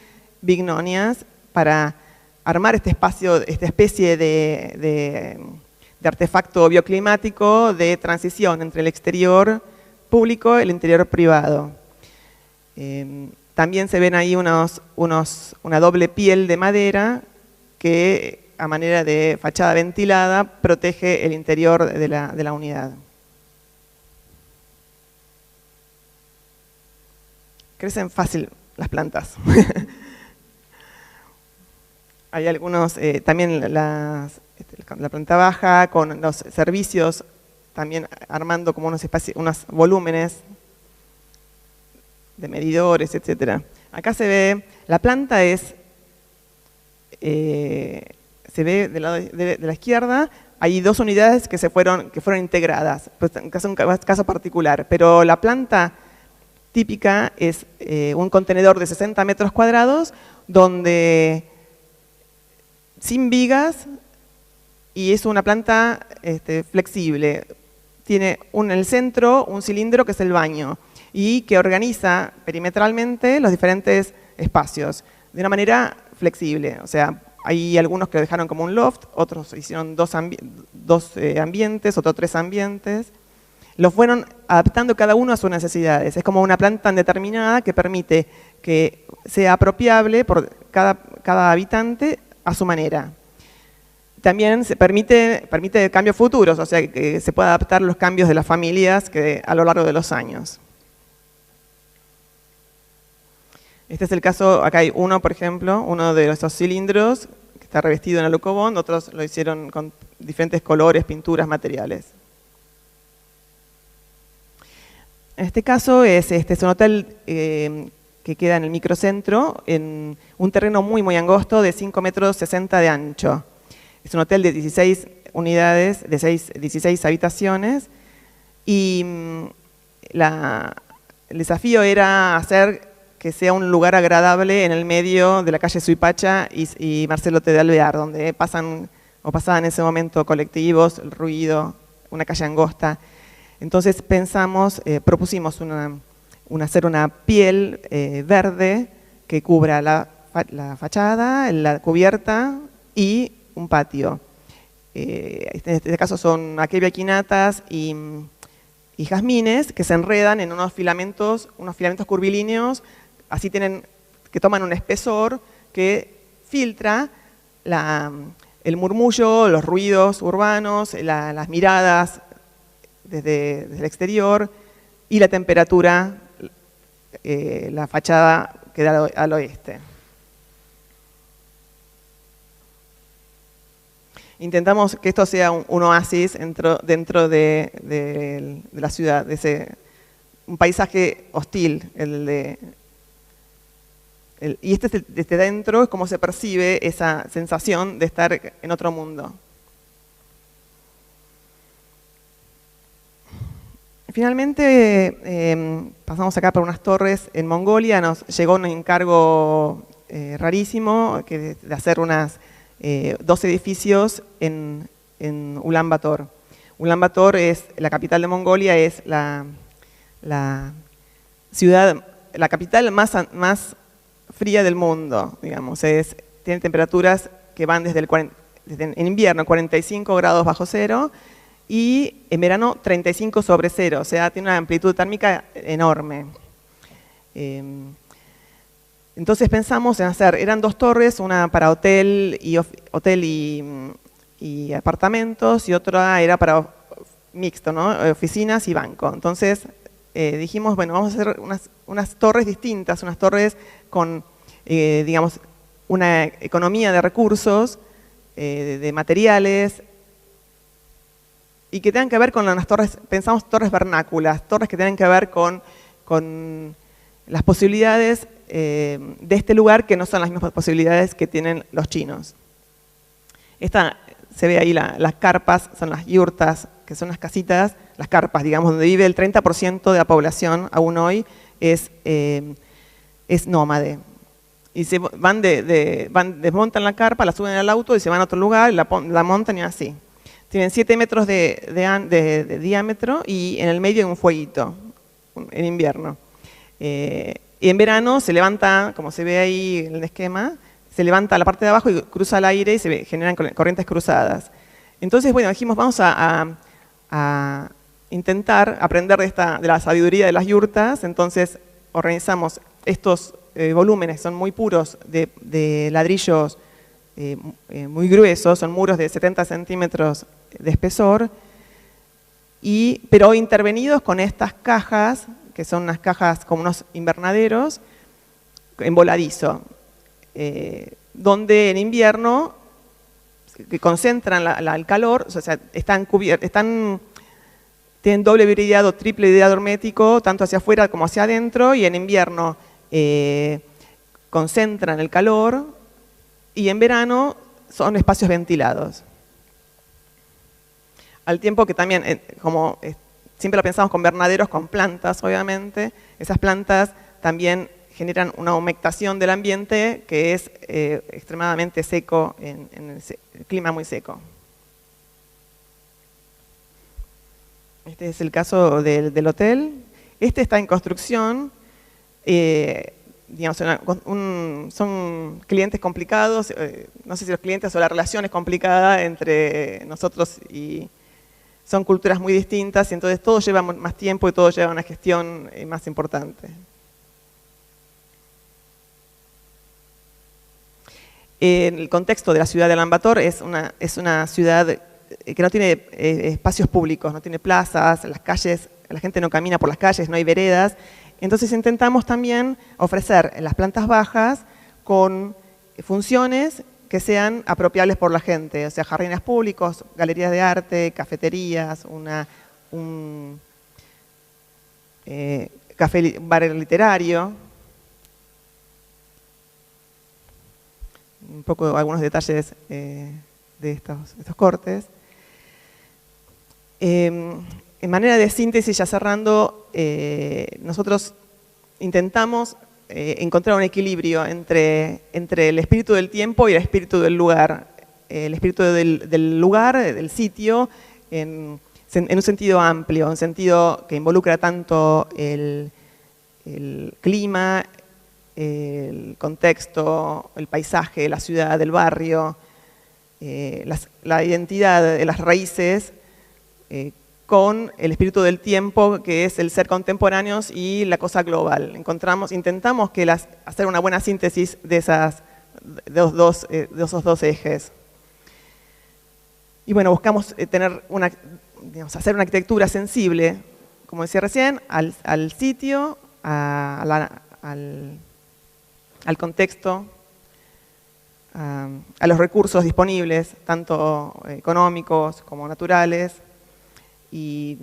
bignonias para armar este espacio, esta especie de artefacto bioclimático de transición entre el exterior público y el interior privado. También se ven ahí una doble piel de madera que, a manera de fachada ventilada, protege el interior de la unidad. Crecen fácil las plantas. Hay algunos, también la planta baja, con los servicios, también armando como unos volúmenes de medidores, etc. Acá se ve, la planta se ve del lado de la izquierda, hay dos unidades que fueron integradas, pues es un caso particular, pero la planta típica es un contenedor de 60 metros cuadrados donde sin vigas, y es una planta flexible. Tiene en el centro un cilindro que es el baño y que organiza perimetralmente los diferentes espacios de una manera flexible. O sea, hay algunos que lo dejaron como un loft, otros hicieron dos ambientes, otros 3 ambientes. Los fueron adaptando cada uno a sus necesidades. Es como una planta determinada que permite que sea apropiable por cada habitante a su manera. También se permite cambios futuros, o sea, que se pueda adaptar los cambios de las familias a lo largo de los años. Este es el caso, acá hay uno, por ejemplo, uno de estos cilindros que está revestido en alucobond, otros lo hicieron con diferentes colores, pinturas, materiales. En este caso es un hotel que queda en el microcentro, en un terreno muy, muy angosto de 5,60 metros de ancho. Es un hotel de 16 unidades, de 16 habitaciones, y el desafío era hacer que sea un lugar agradable en el medio de la calle Suipacha y Marcelo T. de Alvear, donde pasaban en ese momento colectivos, el ruido, una calle angosta. Entonces propusimos hacer una piel verde que cubra la fachada, la cubierta y un patio. En este caso son aquebiaquinatas y jazmines que se enredan en unos filamentos curvilíneos, así que toman un espesor que filtra el murmullo, los ruidos urbanos, las miradas desde el exterior y la temperatura, la fachada que da al oeste. Intentamos que esto sea un oasis dentro de la ciudad, un paisaje hostil. Y desde dentro es como se percibe esa sensación de estar en otro mundo. Finalmente pasamos acá por unas torres en Mongolia, nos llegó un encargo rarísimo de hacer 2 edificios en Ulan Bator. Ulan Bator es la capital de Mongolia, es la capital más fría del mundo, digamos. Tiene temperaturas que van desde en invierno 45 grados bajo cero y en verano 35 sobre cero, o sea, tiene una amplitud térmica enorme. Entonces pensamos en eran 2 torres, una para hotel y apartamentos, y otra era para mixto, ¿no? Oficinas y banco. Entonces dijimos, bueno, vamos a hacer unas torres distintas, unas torres con, digamos, una economía de recursos, de materiales, y que tengan que ver con las torres, pensamos torres vernáculas, torres que tienen que ver con las posibilidades de este lugar, que no son las mismas posibilidades que tienen los chinos. Se ve ahí las carpas, son las yurtas, que son las casitas, las carpas, digamos, donde vive el 30% de la población aún hoy, es nómade. Y desmontan la carpa, la suben al auto y se van a otro lugar, la montan y así. Tienen 7 metros de diámetro y en el medio hay un fueguito. en invierno. Y en verano se levanta, como se ve ahí en el esquema, se levanta la parte de abajo y cruza el aire y se generan corrientes cruzadas. Entonces, bueno, dijimos, vamos a intentar aprender de la sabiduría de las yurtas. Entonces organizamos estos volúmenes, son muy puros, de ladrillos muy gruesos, son muros de 70 centímetros de espesor, pero intervenidos con estas cajas, que son unas cajas como unos invernaderos, en voladizo, donde en invierno que concentran el calor, o sea, tienen doble vidriado, triple vidriado hermético, tanto hacia afuera como hacia adentro, y en invierno concentran el calor, y en verano son espacios ventilados. Al tiempo que también, siempre lo pensamos con invernaderos, con plantas, obviamente, esas plantas también generan una humectación del ambiente que es extremadamente seco, en el clima muy seco. Este es el caso del hotel. Este está en construcción. Digamos, son clientes complicados. No sé si los clientes o la relación es complicada entre nosotros y son culturas muy distintas, y entonces todo lleva más tiempo y todo lleva una gestión más importante. En el contexto de la ciudad de Alan Bator es una ciudad que no tiene espacios públicos, no tiene plazas, las calles, la gente no camina por las calles, no hay veredas. Entonces intentamos también ofrecer en las plantas bajas con funciones que sean apropiables por la gente, o sea, jardines públicos, galerías de arte, cafeterías, un bar literario. Un poco algunos detalles de estos cortes. En manera de síntesis, ya cerrando, nosotros intentamos encontrar un equilibrio entre el espíritu del tiempo y el espíritu del lugar. El espíritu del lugar, del sitio, en un sentido amplio, un sentido que involucra tanto el clima, el contexto, el paisaje, la ciudad, el barrio, la identidad de las raíces, con el espíritu del tiempo, que es el ser contemporáneos y la cosa global. Intentamos hacer una buena síntesis de esos dos ejes. Y bueno, buscamos hacer una arquitectura sensible, como decía recién, al sitio, al contexto, a los recursos disponibles, tanto económicos como naturales, y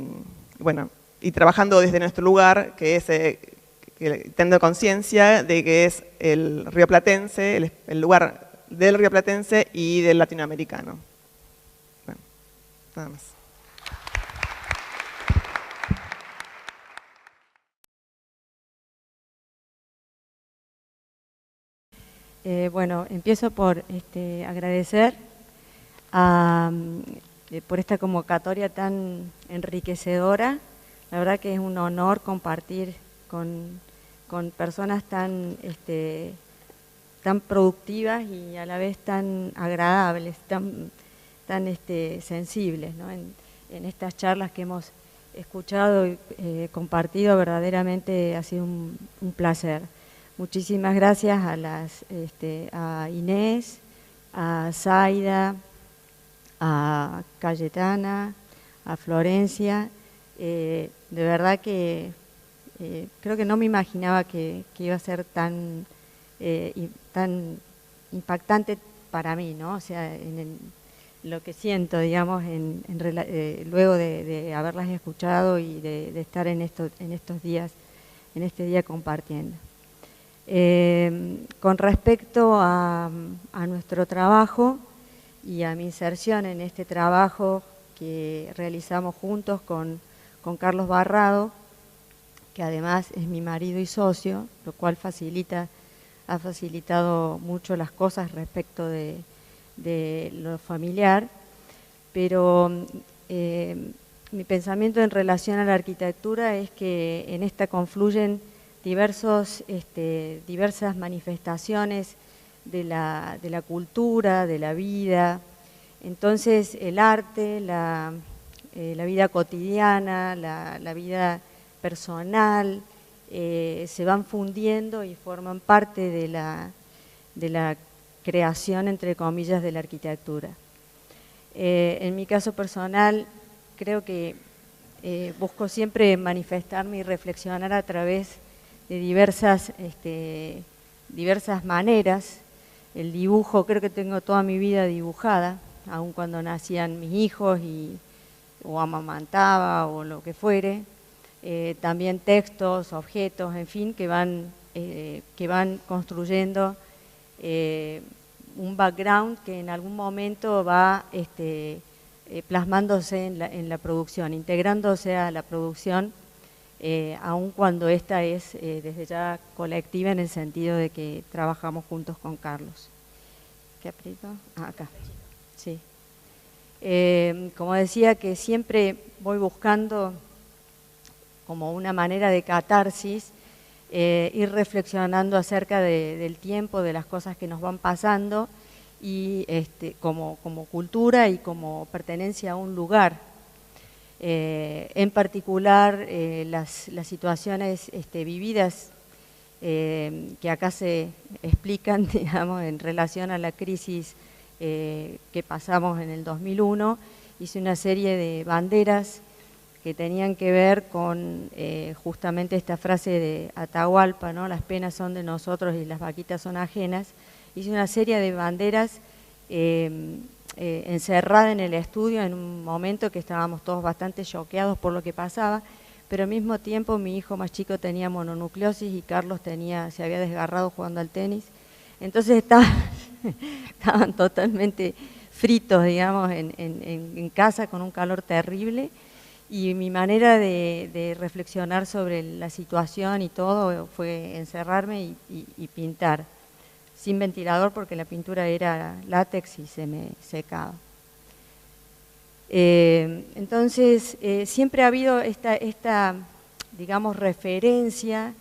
bueno, y trabajando desde nuestro lugar, que es teniendo conciencia de que es el rioplatense, el lugar del rioplatense y del latinoamericano. Bueno, nada más. Bueno, empiezo por agradecer por esta convocatoria tan enriquecedora. La verdad que es un honor compartir con personas tan productivas y a la vez tan agradables, tan sensibles, ¿no? En estas charlas que hemos escuchado y compartido, verdaderamente ha sido un placer. Muchísimas gracias a Inés, a Zaida, a Cayetana, a Florencia. De verdad que creo que no me imaginaba que iba a ser tan impactante para mí, ¿no? O sea, lo que siento, digamos, luego de haberlas escuchado y de estar en estos días, en este día compartiendo. Con respecto a nuestro trabajo y a mi inserción en este trabajo que realizamos juntos con Carlos Barrado, que además es mi marido y socio, lo cual ha facilitado mucho las cosas respecto de lo familiar, pero mi pensamiento en relación a la arquitectura es que en esta confluyen diversas manifestaciones de la cultura, de la vida. Entonces el arte, la vida cotidiana, la vida personal, se van fundiendo y forman parte de la creación, entre comillas, de la arquitectura. En mi caso personal, creo que busco siempre manifestarme y reflexionar a través de diversas maneras. El dibujo, creo que tengo toda mi vida dibujada, aun cuando nacían mis hijos o amamantaba o lo que fuere. También textos, objetos, en fin, que van construyendo un background que en algún momento va plasmándose en la producción, integrándose a la producción, aun cuando esta es desde ya colectiva en el sentido de que trabajamos juntos con Carlos. ¿Qué aprieto? Ah, acá. Sí. Como decía, que siempre voy buscando como una manera de catarsis, ir reflexionando acerca del tiempo, de las cosas que nos van pasando, y como cultura y como pertenencia a un lugar. En particular, las situaciones vividas que acá se explican, digamos, en relación a la crisis que pasamos en el 2001, hice una serie de banderas que tenían que ver con justamente esta frase de Atahualpa, ¿no? Las penas son de nosotros y las vaquitas son ajenas. Hice una serie de banderas encerrada en el estudio en un momento que estábamos todos bastante choqueados por lo que pasaba, pero al mismo tiempo mi hijo más chico tenía mononucleosis y Carlos se había desgarrado jugando al tenis. Entonces estaban totalmente fritos, digamos, en casa con un calor terrible. Y mi manera de reflexionar sobre la situación y todo fue encerrarme y pintar, sin ventilador porque la pintura era látex y se me secaba. Entonces, siempre ha habido esta digamos, referencia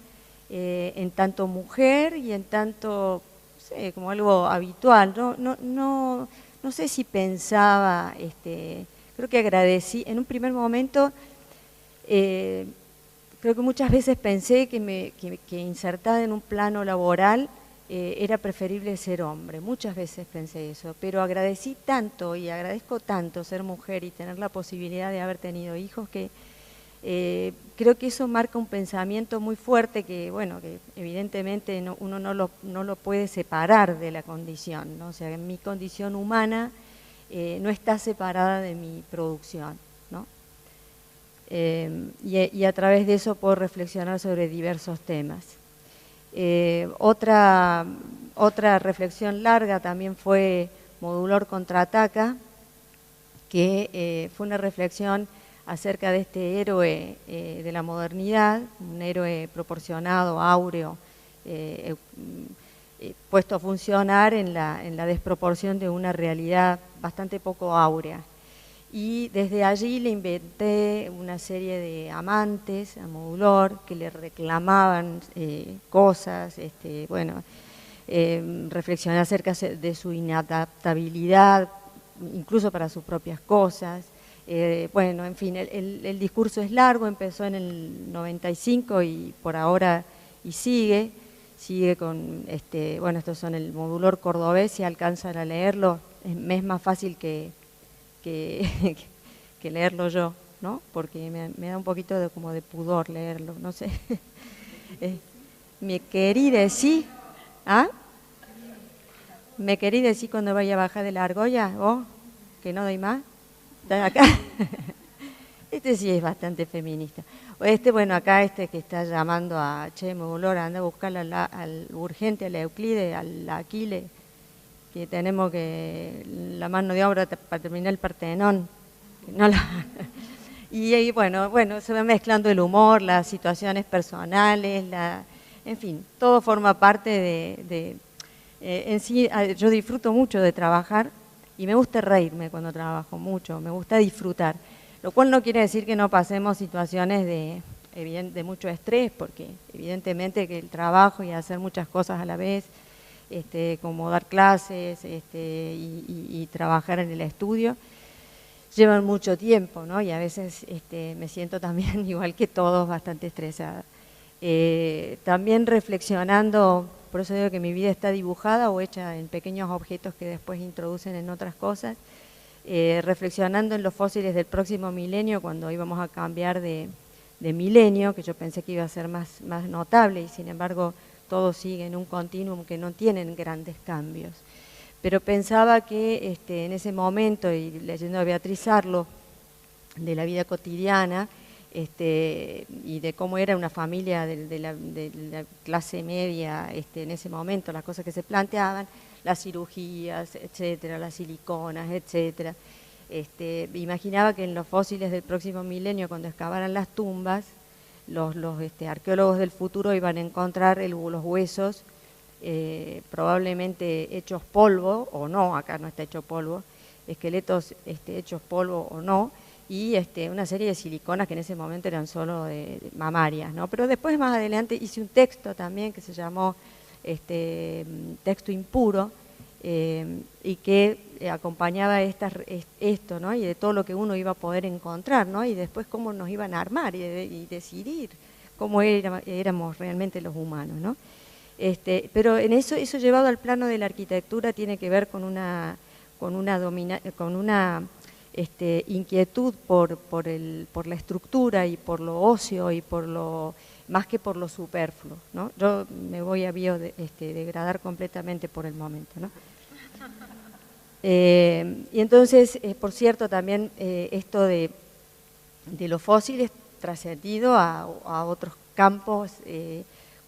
en tanto mujer y en tanto, no sé, como algo habitual. No sé si pensaba... Creo que agradecí, en un primer momento, creo que muchas veces pensé que insertada en un plano laboral era preferible ser hombre, muchas veces pensé eso, pero agradecí tanto y agradezco tanto ser mujer y tener la posibilidad de haber tenido hijos que creo que eso marca un pensamiento muy fuerte que, bueno, que evidentemente uno no lo puede separar de la condición, ¿no? O sea, mi condición humana no está separada de mi producción, ¿no? Y a través de eso puedo reflexionar sobre diversos temas. Otra reflexión larga también fue Modulor contraataca, que fue una reflexión acerca de este héroe de la modernidad, un héroe proporcionado, áureo, puesto a funcionar en la desproporción de una realidad bastante poco áurea. Y desde allí le inventé una serie de amantes a Modulor que le reclamaban cosas, reflexioné acerca de su inadaptabilidad, incluso para sus propias cosas. En fin, el discurso es largo, empezó en el 95 y por ahora sigue con, estos son el Modulor cordobés, si alcanzan a leerlo, me es más fácil que leerlo yo, ¿no? Porque me da un poquito como de pudor leerlo, no sé. ¿Me querí decir? ¿Ah? ¿Me querí decir cuando vaya a bajar de la argolla? ¿Vos? ¿Que no doy más? ¿Estás acá? Este sí es bastante feminista. Acá que está llamando a Modulor, anda a buscar urgente a la Euclide, al Aquile, que tenemos la mano de obra para terminar el Partenón. Y se va mezclando el humor, las situaciones personales, en fin, todo forma parte en sí. Yo disfruto mucho de trabajar y me gusta reírme cuando trabajo mucho, me gusta disfrutar. lo cual no quiere decir que no pasemos situaciones de mucho estrés, porque evidentemente que el trabajo y hacer muchas cosas a la vez, como dar clases y trabajar en el estudio, llevan mucho tiempo, ¿no? Y a veces me siento también, igual que todos, bastante estresada. También reflexionando, por eso digo que mi vida está dibujada o hecha en pequeños objetos que después introducen en otras cosas, reflexionando en los fósiles del próximo milenio, cuando íbamos a cambiar de milenio, que yo pensé que iba a ser más notable, y sin embargo todo sigue en un continuum que no tienen grandes cambios. Pero pensaba que en ese momento, y leyendo a Beatriz Arlo, de la vida cotidiana, y de cómo era una familia de la clase media en ese momento, las cosas que se planteaban, las cirugías, etcétera, las siliconas, etcétera. Imaginaba que en los fósiles del próximo milenio, cuando excavaran las tumbas, los arqueólogos del futuro iban a encontrar los huesos probablemente hechos polvo o no, acá no está hecho polvo, esqueletos hechos polvo o no, y una serie de siliconas que en ese momento eran solo de mamarias, ¿no? Pero después, más adelante, hice un texto también que se llamó Texto Impuro, y que acompañaba esto, ¿no? Y de todo lo que uno iba a poder encontrar, ¿no? Y después cómo nos iban a armar y decidir cómo éramos realmente los humanos, ¿no? Pero en eso llevado al plano de la arquitectura tiene que ver con una inquietud por la estructura y por lo óseo y por lo más que por lo superfluo, ¿no? Yo me voy a degradar completamente por el momento, ¿no? Y entonces, por cierto, también esto de los fósiles trascendido a otros campos,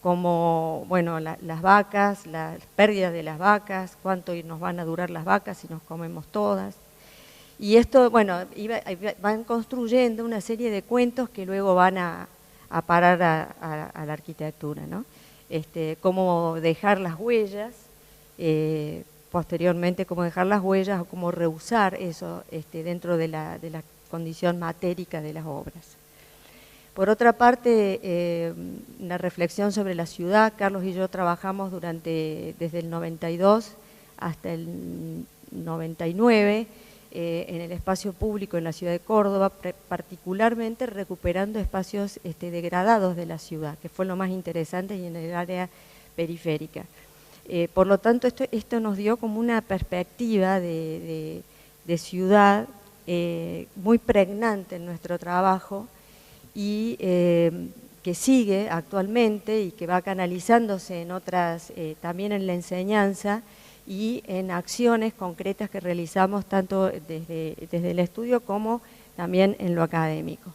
como, bueno, las vacas, las pérdidas de las vacas, cuánto nos van a durar las vacas si nos comemos todas. Y esto, bueno, van construyendo una serie de cuentos que luego van a parar a la arquitectura, ¿no? Cómo dejar las huellas, posteriormente cómo dejar las huellas o cómo rehusar eso dentro de la condición matérica de las obras. Por otra parte, la reflexión sobre la ciudad. Carlos y yo trabajamos desde el 92 hasta el 99 en el espacio público en la ciudad de Córdoba, particularmente recuperando espacios degradados de la ciudad, que fue lo más interesante, y en el área periférica. Por lo tanto, esto nos dio como una perspectiva de ciudad muy pregnante en nuestro trabajo, y que sigue actualmente y que va canalizándose en otras, también en la enseñanza y en acciones concretas que realizamos tanto desde el estudio como también en lo académico.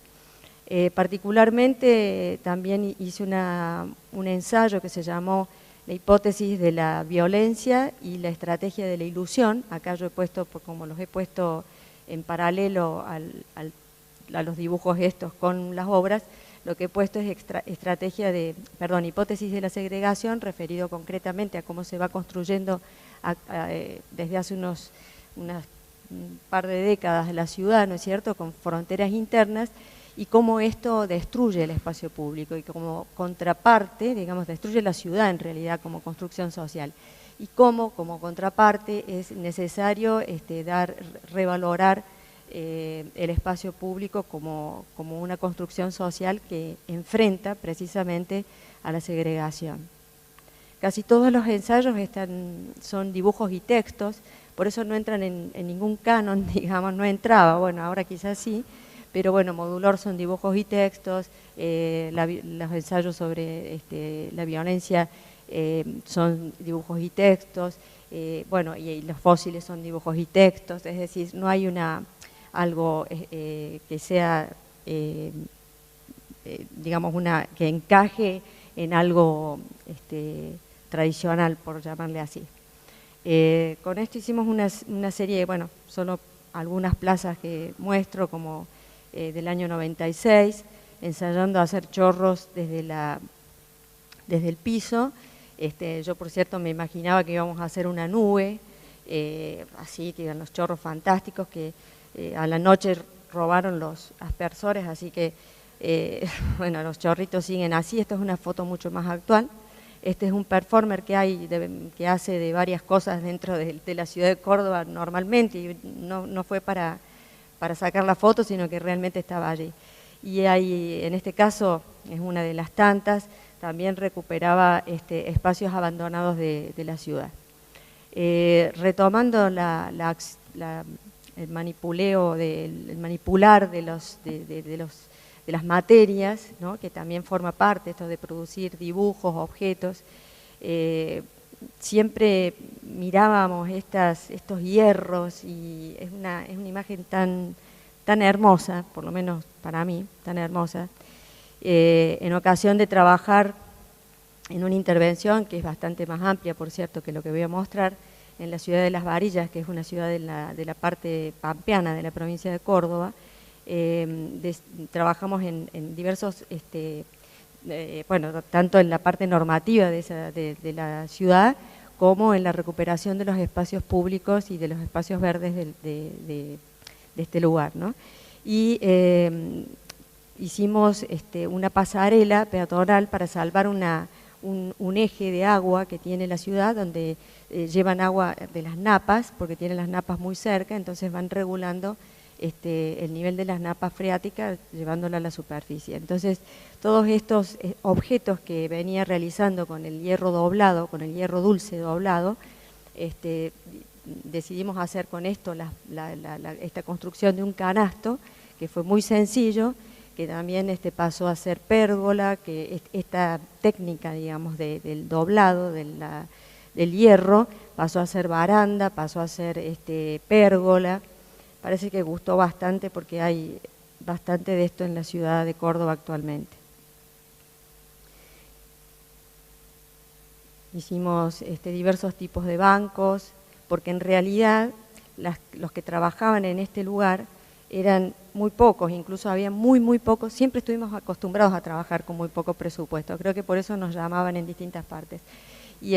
Particularmente también hice un ensayo que se llamó La hipótesis de la violencia y la estrategia de la ilusión. Acá yo he puesto, como los he puesto en paralelo a los dibujos estos con las obras, lo que he puesto es hipótesis de la segregación, referido concretamente a cómo se va construyendo desde hace un par de décadas la ciudad, ¿no es cierto?, con fronteras internas, y cómo esto destruye el espacio público y como contraparte, digamos, destruye la ciudad en realidad como construcción social, y cómo como contraparte es necesario revalorar el espacio público como una construcción social que enfrenta precisamente a la segregación. Casi todos los ensayos son dibujos y textos, por eso no entran en ningún canon, digamos, no entraba, bueno, ahora quizás sí, pero bueno, Modulor son dibujos y textos, los ensayos sobre la violencia son dibujos y textos, bueno, y los fósiles son dibujos y textos, es decir, no hay algo que sea, digamos, que encaje en algo tradicional, por llamarle así. Con esto hicimos una serie, bueno, solo algunas plazas que muestro, como del año 96, ensayando a hacer chorros desde el piso. Yo, por cierto, me imaginaba que íbamos a hacer una nube, así, que eran los chorros fantásticos, que a la noche robaron los aspersores, así que bueno, los chorritos siguen así. Esta es una foto mucho más actual. Este es un performer que hay, que hace de varias cosas dentro de la ciudad de Córdoba normalmente, y no fue para sacar la foto, sino que realmente estaba allí. Y hay, en este caso, es una de las tantas, también recuperaba espacios abandonados de la ciudad. Retomando el manipuleo, el manipular de las materias, ¿no? Que también forma parte esto de producir dibujos, objetos. Siempre mirábamos estos hierros y es una imagen tan hermosa, por lo menos para mí, tan hermosa. En ocasión de trabajar en una intervención que es bastante más amplia, por cierto, que lo que voy a mostrar, en la ciudad de Las Varillas, que es una ciudad de la parte pampeana de la provincia de Córdoba. Trabajamos en diversos, bueno, tanto en la parte normativa de la ciudad, como en la recuperación de los espacios públicos y de los espacios verdes de este lugar, ¿no? Y hicimos una pasarela peatonal para salvar un eje de agua que tiene la ciudad, donde llevan agua de las napas, porque tienen las napas muy cerca, entonces van regulando el nivel de las napas freáticas, llevándola a la superficie. Entonces, todos estos objetos que venía realizando con el hierro doblado, con el hierro dulce doblado, decidimos hacer con esto esta construcción de un canasto, que fue muy sencillo, que también pasó a ser pérgola, que esta técnica, digamos, del doblado del hierro, pasó a ser baranda, pasó a ser pérgola. Parece que gustó bastante porque hay bastante de esto en la ciudad de Córdoba actualmente. Hicimos diversos tipos de bancos, porque en realidad los que trabajaban en este lugar eran muy pocos, incluso había muy pocos, siempre estuvimos acostumbrados a trabajar con muy poco presupuesto, creo que por eso nos llamaban en distintas partes. Y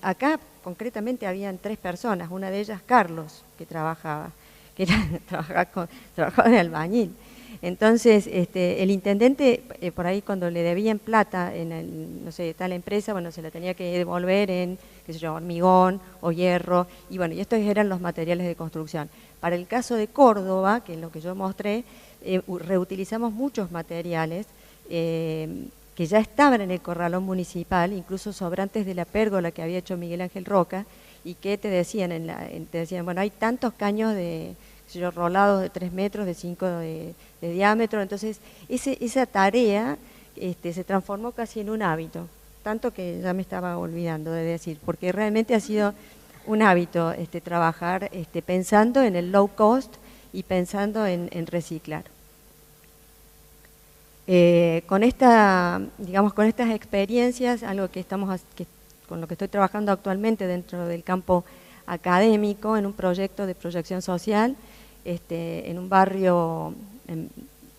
acá concretamente habían 3 personas, una de ellas Carlos, que trabajaba de albañil. Entonces, el intendente, por ahí cuando le debían plata no sé, tal empresa, bueno, se la tenía que devolver en, qué sé yo, hormigón o hierro, y bueno, y estos eran los materiales de construcción. Para el caso de Córdoba, que es lo que yo mostré, reutilizamos muchos materiales que ya estaban en el corralón municipal, incluso sobrantes de la pérgola que había hecho Miguel Ángel Roca, y que te decían, bueno, hay tantos caños rolados de 3 metros, de 5 de diámetro. Entonces esa tarea se transformó casi en un hábito, tanto que ya me estaba olvidando de decir, porque realmente ha sido un hábito trabajar pensando en el low cost y pensando en reciclar. Con estas experiencias, algo con lo que estoy trabajando actualmente dentro del campo académico, en un proyecto de proyección social, en un barrio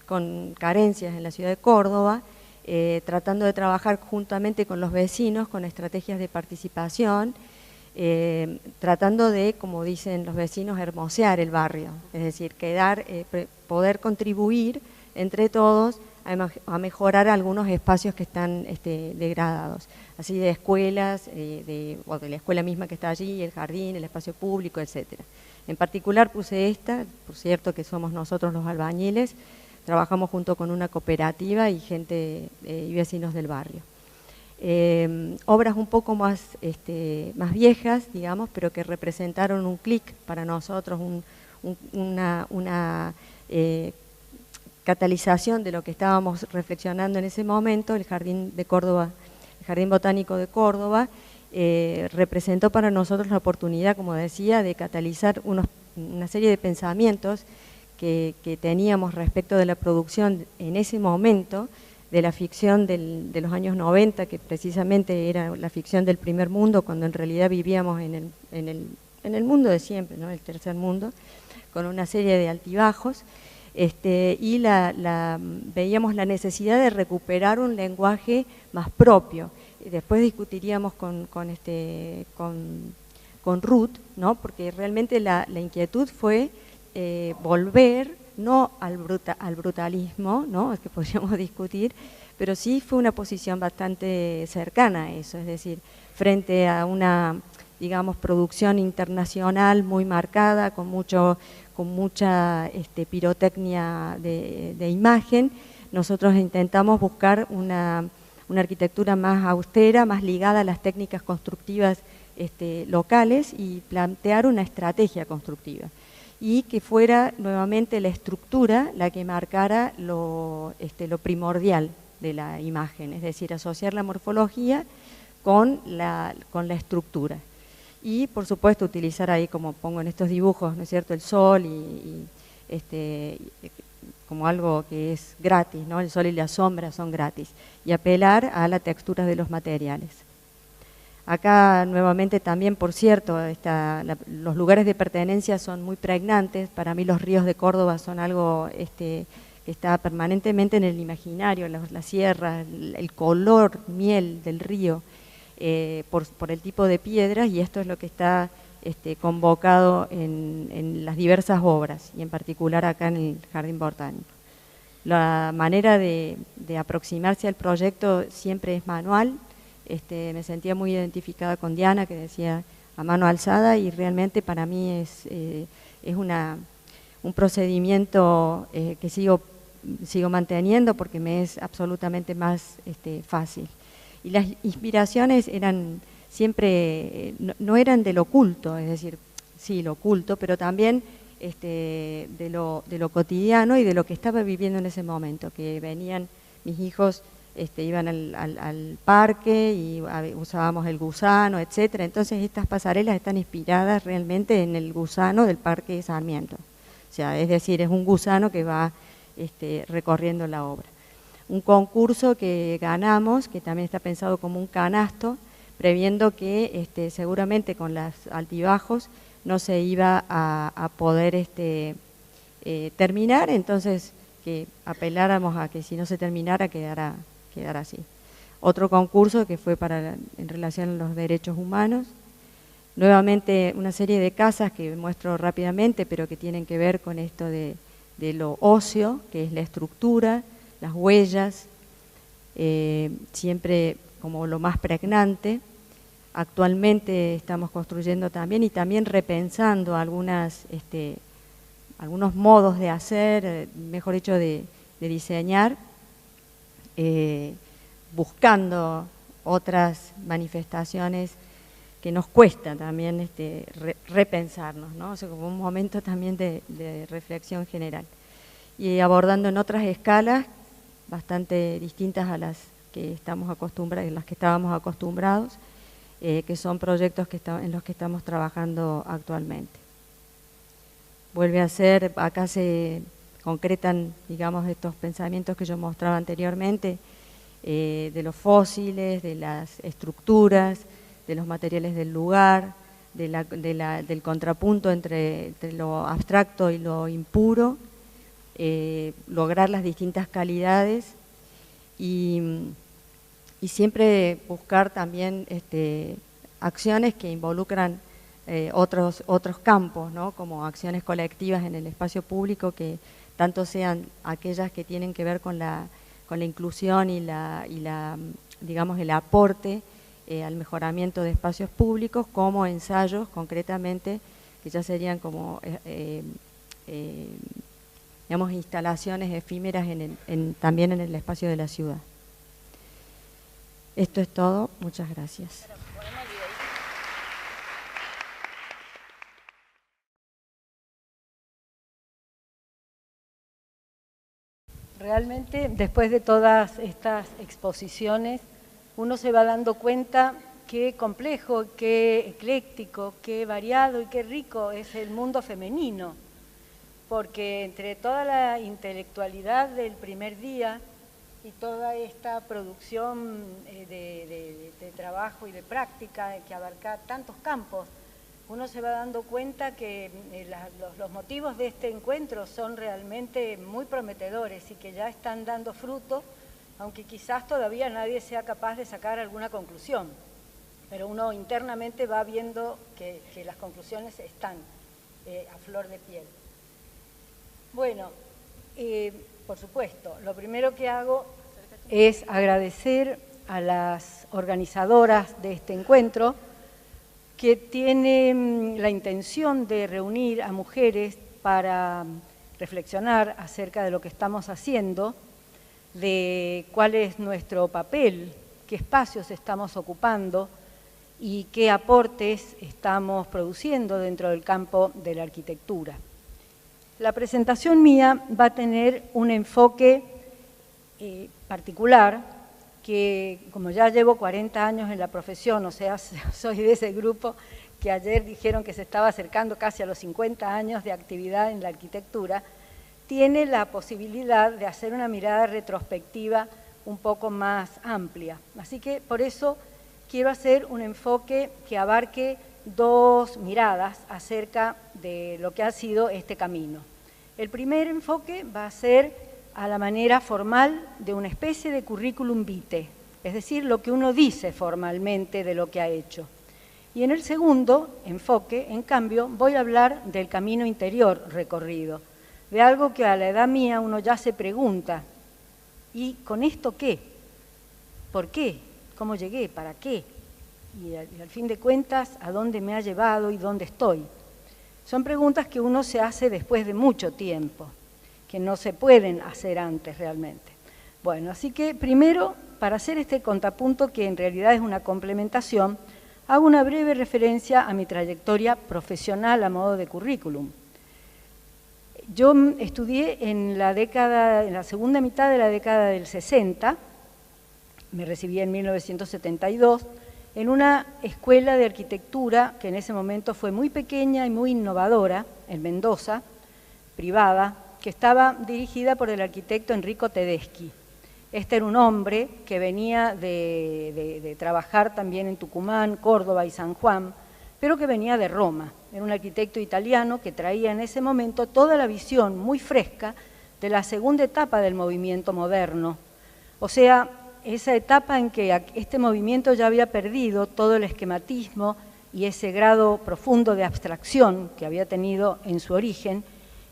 con carencias en la ciudad de Córdoba, tratando de trabajar juntamente con los vecinos, con estrategias de participación, tratando de, como dicen los vecinos, hermosear el barrio, es decir, poder contribuir entre todos a mejorar algunos espacios que están degradados, así de escuelas, o de la escuela misma que está allí, el jardín, el espacio público, etcétera. En particular puse esta, por cierto que somos nosotros los albañiles, trabajamos junto con una cooperativa y gente y vecinos del barrio. Obras un poco más viejas, digamos, pero que representaron un clic para nosotros, una catalización de lo que estábamos reflexionando en ese momento. El Jardín de Córdoba, el Jardín Botánico de Córdoba, representó para nosotros la oportunidad, como decía, de catalizar una serie de pensamientos que teníamos respecto de la producción en ese momento, de la ficción de los años 90, que precisamente era la ficción del primer mundo, cuando en realidad vivíamos en el mundo de siempre, ¿no? El tercer mundo, con una serie de altibajos. Y veíamos la necesidad de recuperar un lenguaje más propio. Después discutiríamos con Ruth, ¿no? Porque realmente la inquietud fue volver, no al brutalismo, ¿no?, es que podríamos discutir, pero sí fue una posición bastante cercana a eso, es decir, frente a una, digamos, producción internacional muy marcada, con mucha pirotecnia de imagen, nosotros intentamos buscar una arquitectura más austera, más ligada a las técnicas constructivas locales y plantear una estrategia constructiva. Y que fuera nuevamente la estructura la que marcara lo primordial de la imagen, es decir, asociar la morfología con la estructura. Y, por supuesto, utilizar ahí, como pongo en estos dibujos, ¿no es cierto?, el sol como algo que es gratis, ¿no?, el sol y la sombra son gratis, y apelar a la textura de los materiales. Acá nuevamente también, por cierto, los lugares de pertenencia son muy pregnantes. Para mí los ríos de Córdoba son algo que está permanentemente en el imaginario, la sierra, el color miel del río, por el tipo de piedras, y esto es lo que está convocado en las diversas obras, y en particular acá en el Jardín Botánico. La manera de aproximarse al proyecto siempre es manual. Me sentía muy identificada con Diana, que decía a mano alzada, y realmente para mí es un procedimiento que sigo manteniendo porque me es absolutamente más fácil. Y las inspiraciones eran siempre, no eran del oculto, es decir, sí, lo oculto, pero también de lo cotidiano y de lo que estaba viviendo en ese momento, que venían mis hijos, iban al parque y usábamos el gusano, etcétera. Entonces estas pasarelas están inspiradas realmente en el gusano del Parque Sarmiento. O sea, es decir, es un gusano que va recorriendo la obra. Un concurso que ganamos, que también está pensado como un canasto, previendo que seguramente con los altibajos no se iba a poder terminar, entonces que apeláramos a que si no se terminara quedara así. Otro concurso que fue en relación a los derechos humanos. Nuevamente una serie de casas que muestro rápidamente, pero que tienen que ver con esto de lo óseo, que es la estructura, las huellas, siempre como lo más pregnante. Actualmente estamos construyendo también y también repensando algunos modos de hacer, mejor dicho, de diseñar, buscando otras manifestaciones que nos cuesta también repensarnos, ¿no? O sea, como un momento también de reflexión general. Y abordando en otras escalas bastante distintas a las que estamos acostumbrados, en las que estábamos acostumbrados, que son proyectos en los que estamos trabajando actualmente. Vuelve a ser, acá se concretan, digamos, estos pensamientos que yo mostraba anteriormente, de los fósiles, de las estructuras, de los materiales del lugar, del contrapunto entre lo abstracto y lo impuro, lograr las distintas calidades y siempre buscar también acciones que involucran otros campos, ¿no?, como acciones colectivas en el espacio público, que tanto sean aquellas que tienen que ver con la inclusión y digamos, el aporte al mejoramiento de espacios públicos, como ensayos concretamente, que ya serían como digamos, instalaciones efímeras también en el espacio de la ciudad. Esto es todo, muchas gracias. Realmente, después de todas estas exposiciones, uno se va dando cuenta qué complejo, qué ecléctico, qué variado y qué rico es el mundo femenino, porque entre toda la intelectualidad del primer día y toda esta producción de trabajo y de práctica que abarca tantos campos, uno se va dando cuenta que los motivos de este encuentro son realmente muy prometedores y que ya están dando fruto, aunque quizás todavía nadie sea capaz de sacar alguna conclusión, pero uno internamente va viendo que las conclusiones están a flor de piel. Bueno, por supuesto, lo primero que hago es agradecer a las organizadoras de este encuentro que tienen la intención de reunir a mujeres para reflexionar acerca de lo que estamos haciendo, de cuál es nuestro papel, qué espacios estamos ocupando y qué aportes estamos produciendo dentro del campo de la arquitectura. La presentación mía va a tener un enfoque particular, que como ya llevo 40 años en la profesión, o sea, soy de ese grupo que ayer dijeron que se estaba acercando casi a los 50 años de actividad en la arquitectura, tiene la posibilidad de hacer una mirada retrospectiva un poco más amplia. Así que por eso quiero hacer un enfoque que abarque dos miradas acerca de lo que ha sido este camino. El primer enfoque va a ser a la manera formal de una especie de currículum vitae, es decir, lo que uno dice formalmente de lo que ha hecho. Y en el segundo enfoque, en cambio, voy a hablar del camino interior recorrido, de algo que a la edad mía uno ya se pregunta, ¿y con esto qué? ¿Por qué? ¿Cómo llegué? ¿Para qué? Y al fin de cuentas, ¿a dónde me ha llevado y dónde estoy? Son preguntas que uno se hace después de mucho tiempo, que no se pueden hacer antes realmente. Bueno, así que primero, para hacer este contrapunto, que en realidad es una complementación, hago una breve referencia a mi trayectoria profesional a modo de currículum. Yo estudié en la segunda mitad de la década del 60, me recibí en 1972, en una escuela de arquitectura que en ese momento fue muy pequeña y muy innovadora, en Mendoza, privada, que estaba dirigida por el arquitecto Enrico Tedeschi. Este era un hombre que venía de trabajar también en Tucumán, Córdoba y San Juan, pero que venía de Roma. Era un arquitecto italiano que traía en ese momento toda la visión muy fresca de la segunda etapa del movimiento moderno. O sea, esa etapa en que este movimiento ya había perdido todo el esquematismo y ese grado profundo de abstracción que había tenido en su origen,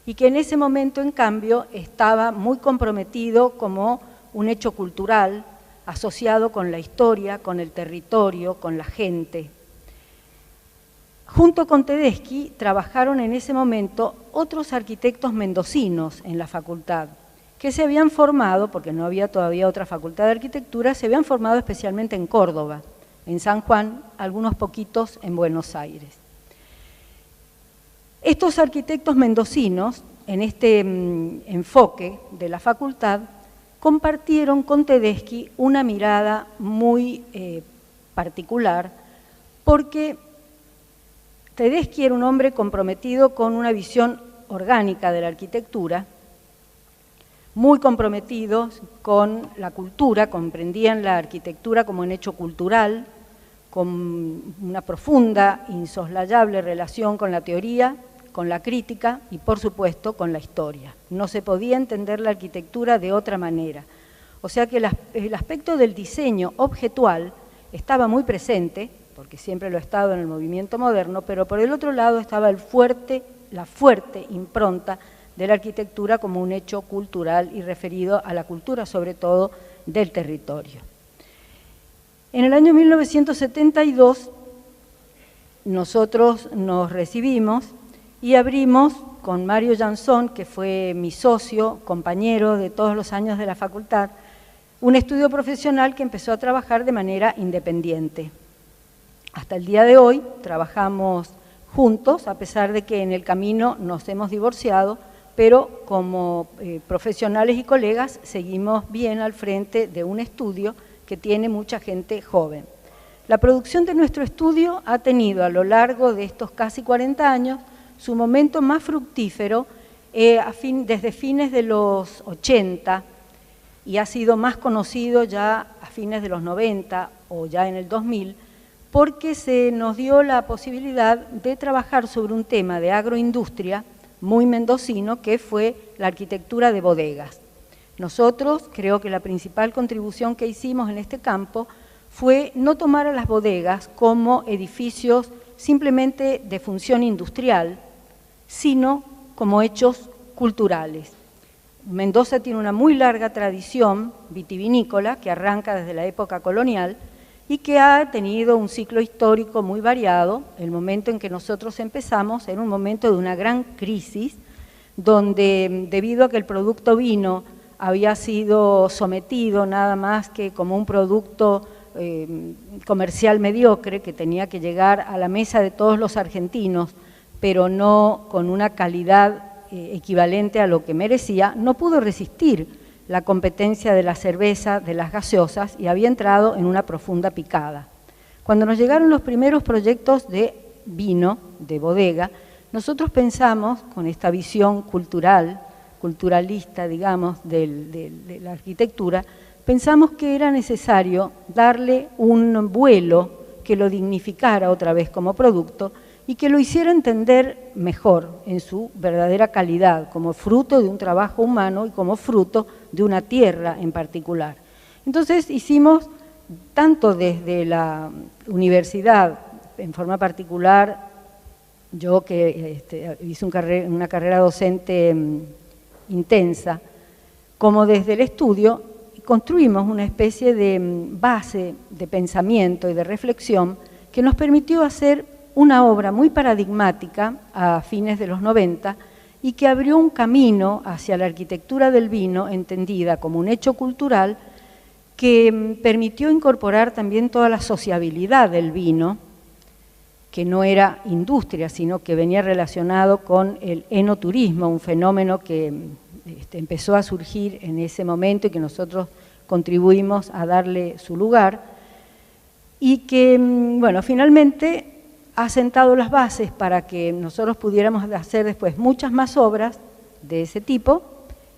y que en ese momento, en cambio, estaba muy comprometido como un hecho cultural asociado con la historia, con el territorio, con la gente. Junto con Tedeschi trabajaron en ese momento otros arquitectos mendocinos en la facultad, que se habían formado, porque no había todavía otra facultad de arquitectura, se habían formado especialmente en Córdoba, en San Juan, algunos poquitos en Buenos Aires. Estos arquitectos mendocinos, en este enfoque de la facultad, compartieron con Tedeschi una mirada muy particular, porque Tedeschi era un hombre comprometido con una visión orgánica de la arquitectura, muy comprometidos con la cultura, comprendían la arquitectura como un hecho cultural, con una profunda, insoslayable relación con la teoría, con la crítica y, por supuesto, con la historia. No se podía entender la arquitectura de otra manera. O sea que el aspecto del diseño objetual estaba muy presente, porque siempre lo ha estado en el movimiento moderno, pero por el otro lado estaba la fuerte impronta de la arquitectura como un hecho cultural y referido a la cultura, sobre todo, del territorio. En el año 1972, nosotros nos recibimos y abrimos con Mario Jansson, que fue mi socio, compañero de todos los años de la facultad, un estudio profesional que empezó a trabajar de manera independiente. Hasta el día de hoy trabajamos juntos, a pesar de que en el camino nos hemos divorciado, pero como profesionales y colegas seguimos bien al frente de un estudio que tiene mucha gente joven. La producción de nuestro estudio ha tenido a lo largo de estos casi 40 años su momento más fructífero desde fines de los 80 y ha sido más conocido ya a fines de los 90 o ya en el 2000, porque se nos dio la posibilidad de trabajar sobre un tema de agroindustria muy mendocino, que fue la arquitectura de bodegas. Nosotros, creo que la principal contribución que hicimos en este campo fue no tomar a las bodegas como edificios simplemente de función industrial, sino como hechos culturales. Mendoza tiene una muy larga tradición vitivinícola que arranca desde la época colonial y que ha tenido un ciclo histórico muy variado. El momento en que nosotros empezamos era un momento de una gran crisis, donde debido a que el producto vino había sido sometido nada más que como un producto comercial mediocre que tenía que llegar a la mesa de todos los argentinos, pero no con una calidad equivalente a lo que merecía, no pudo resistir la competencia de la cerveza, de las gaseosas, y había entrado en una profunda picada. Cuando nos llegaron los primeros proyectos de vino, de bodega, nosotros pensamos, con esta visión culturalista, digamos, de la arquitectura, pensamos que era necesario darle un vuelo que lo dignificara otra vez como producto y que lo hiciera entender mejor en su verdadera calidad, como fruto de un trabajo humano y como fruto de una tierra en particular. Entonces hicimos, tanto desde la universidad, en forma particular, yo que hice una carrera docente intensa, como desde el estudio, construimos una especie de base de pensamiento y de reflexión que nos permitió hacer una obra muy paradigmática a fines de los 90 y que abrió un camino hacia la arquitectura del vino entendida como un hecho cultural que permitió incorporar también toda la sociabilidad del vino, que no era industria, sino que venía relacionado con el enoturismo, un fenómeno que empezó a surgir en ese momento y que nosotros contribuimos a darle su lugar, y que, bueno, finalmente ha sentado las bases para que nosotros pudiéramos hacer después muchas más obras de ese tipo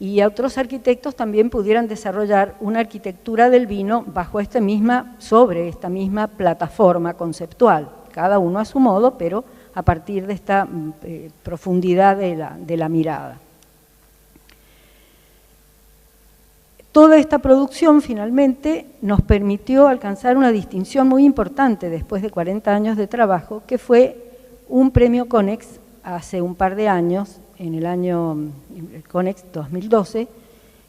y otros arquitectos también pudieran desarrollar una arquitectura del vino sobre esta misma plataforma conceptual, cada uno a su modo, pero a partir de esta profundidad de la mirada. Toda esta producción finalmente nos permitió alcanzar una distinción muy importante después de 40 años de trabajo, que fue un premio Conex hace un par de años, en el año Conex 2012,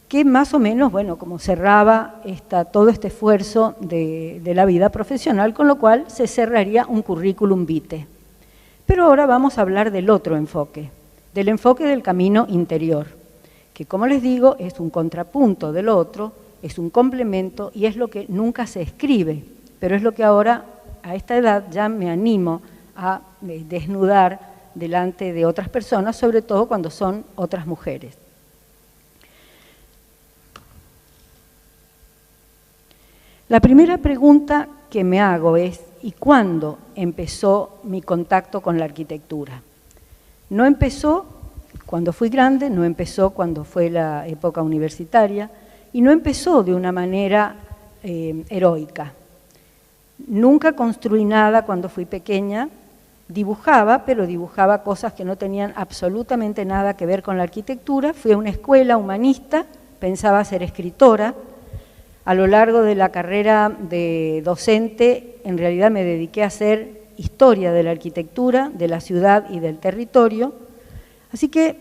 que más o menos, bueno, como cerraba todo este esfuerzo de la vida profesional, con lo cual se cerraría un currículum vitae. Pero ahora vamos a hablar del otro enfoque, del enfoque del camino interior, que como les digo es un contrapunto del otro, es un complemento y es lo que nunca se escribe, pero es lo que ahora a esta edad ya me animo a desnudar delante de otras personas, sobre todo cuando son otras mujeres. La primera pregunta que me hago es, ¿y cuándo empezó mi contacto con la arquitectura? No empezó cuando fui grande, no empezó cuando fue la época universitaria y no empezó de una manera heroica. Nunca construí nada cuando fui pequeña, dibujaba, pero dibujaba cosas que no tenían absolutamente nada que ver con la arquitectura. Fui a una escuela humanista, pensaba ser escritora. A lo largo de la carrera de docente, en realidad me dediqué a hacer historia de la arquitectura, de la ciudad y del territorio. Así que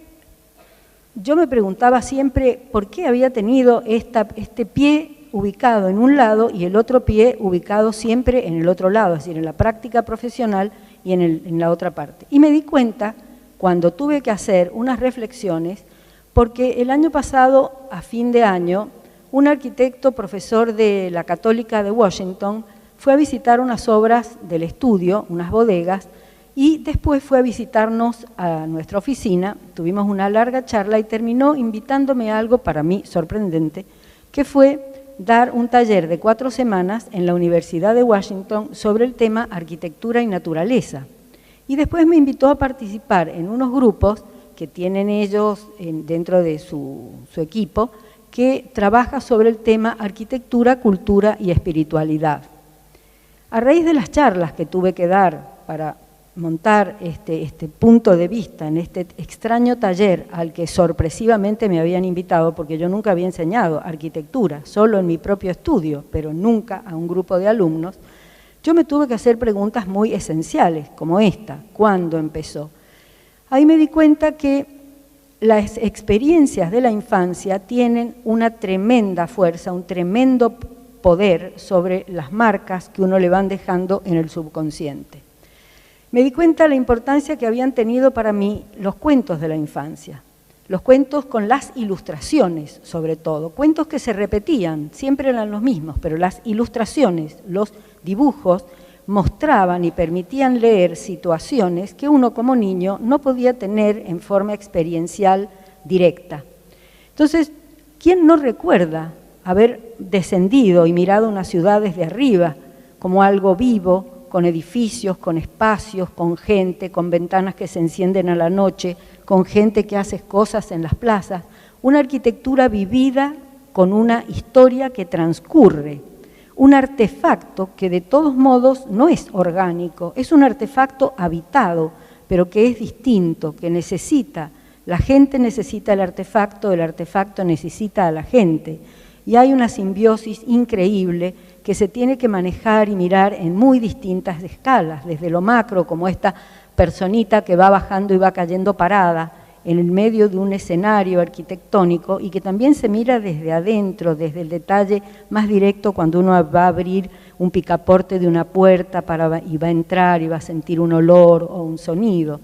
yo me preguntaba siempre por qué había tenido este pie ubicado en un lado y el otro pie ubicado siempre en el otro lado, es decir, en la práctica profesional y en la otra parte. Y me di cuenta, cuando tuve que hacer unas reflexiones, porque el año pasado, a fin de año, un arquitecto profesor de la Católica de Washington fue a visitar unas obras del estudio, unas bodegas, y después fue a visitarnos a nuestra oficina, tuvimos una larga charla y terminó invitándome a algo para mí sorprendente, que fue dar un taller de 4 semanas en la Universidad de Washington sobre el tema arquitectura y naturaleza. Y después me invitó a participar en unos grupos que tienen ellos dentro de su equipo, que trabaja sobre el tema arquitectura, cultura y espiritualidad. A raíz de las charlas que tuve que dar para montar este punto de vista en este extraño taller al que sorpresivamente me habían invitado, porque yo nunca había enseñado arquitectura, solo en mi propio estudio, pero nunca a un grupo de alumnos, yo me tuve que hacer preguntas muy esenciales, como esta: ¿cuándo empezó? Ahí me di cuenta que las experiencias de la infancia tienen una tremenda fuerza, un tremendo poder sobre las marcas que uno le van dejando en el subconsciente. Me di cuenta de la importancia que habían tenido para mí los cuentos de la infancia, los cuentos con las ilustraciones sobre todo, cuentos que se repetían, siempre eran los mismos, pero las ilustraciones, los dibujos, mostraban y permitían leer situaciones que uno como niño no podía tener en forma experiencial directa. Entonces, ¿quién no recuerda haber descendido y mirado una ciudad desde arriba como algo vivo, con edificios, con espacios, con gente, con ventanas que se encienden a la noche, con gente que hace cosas en las plazas? Una arquitectura vivida con una historia que transcurre, un artefacto que de todos modos no es orgánico, es un artefacto habitado, pero que es distinto, que necesita, la gente necesita el artefacto necesita a la gente. Y hay una simbiosis increíble que se tiene que manejar y mirar en muy distintas escalas, desde lo macro, como esta personita que va bajando y va cayendo parada, en el medio de un escenario arquitectónico, y que también se mira desde adentro, desde el detalle más directo, cuando uno va a abrir un picaporte de una puerta y va a entrar y va a sentir un olor o un sonido.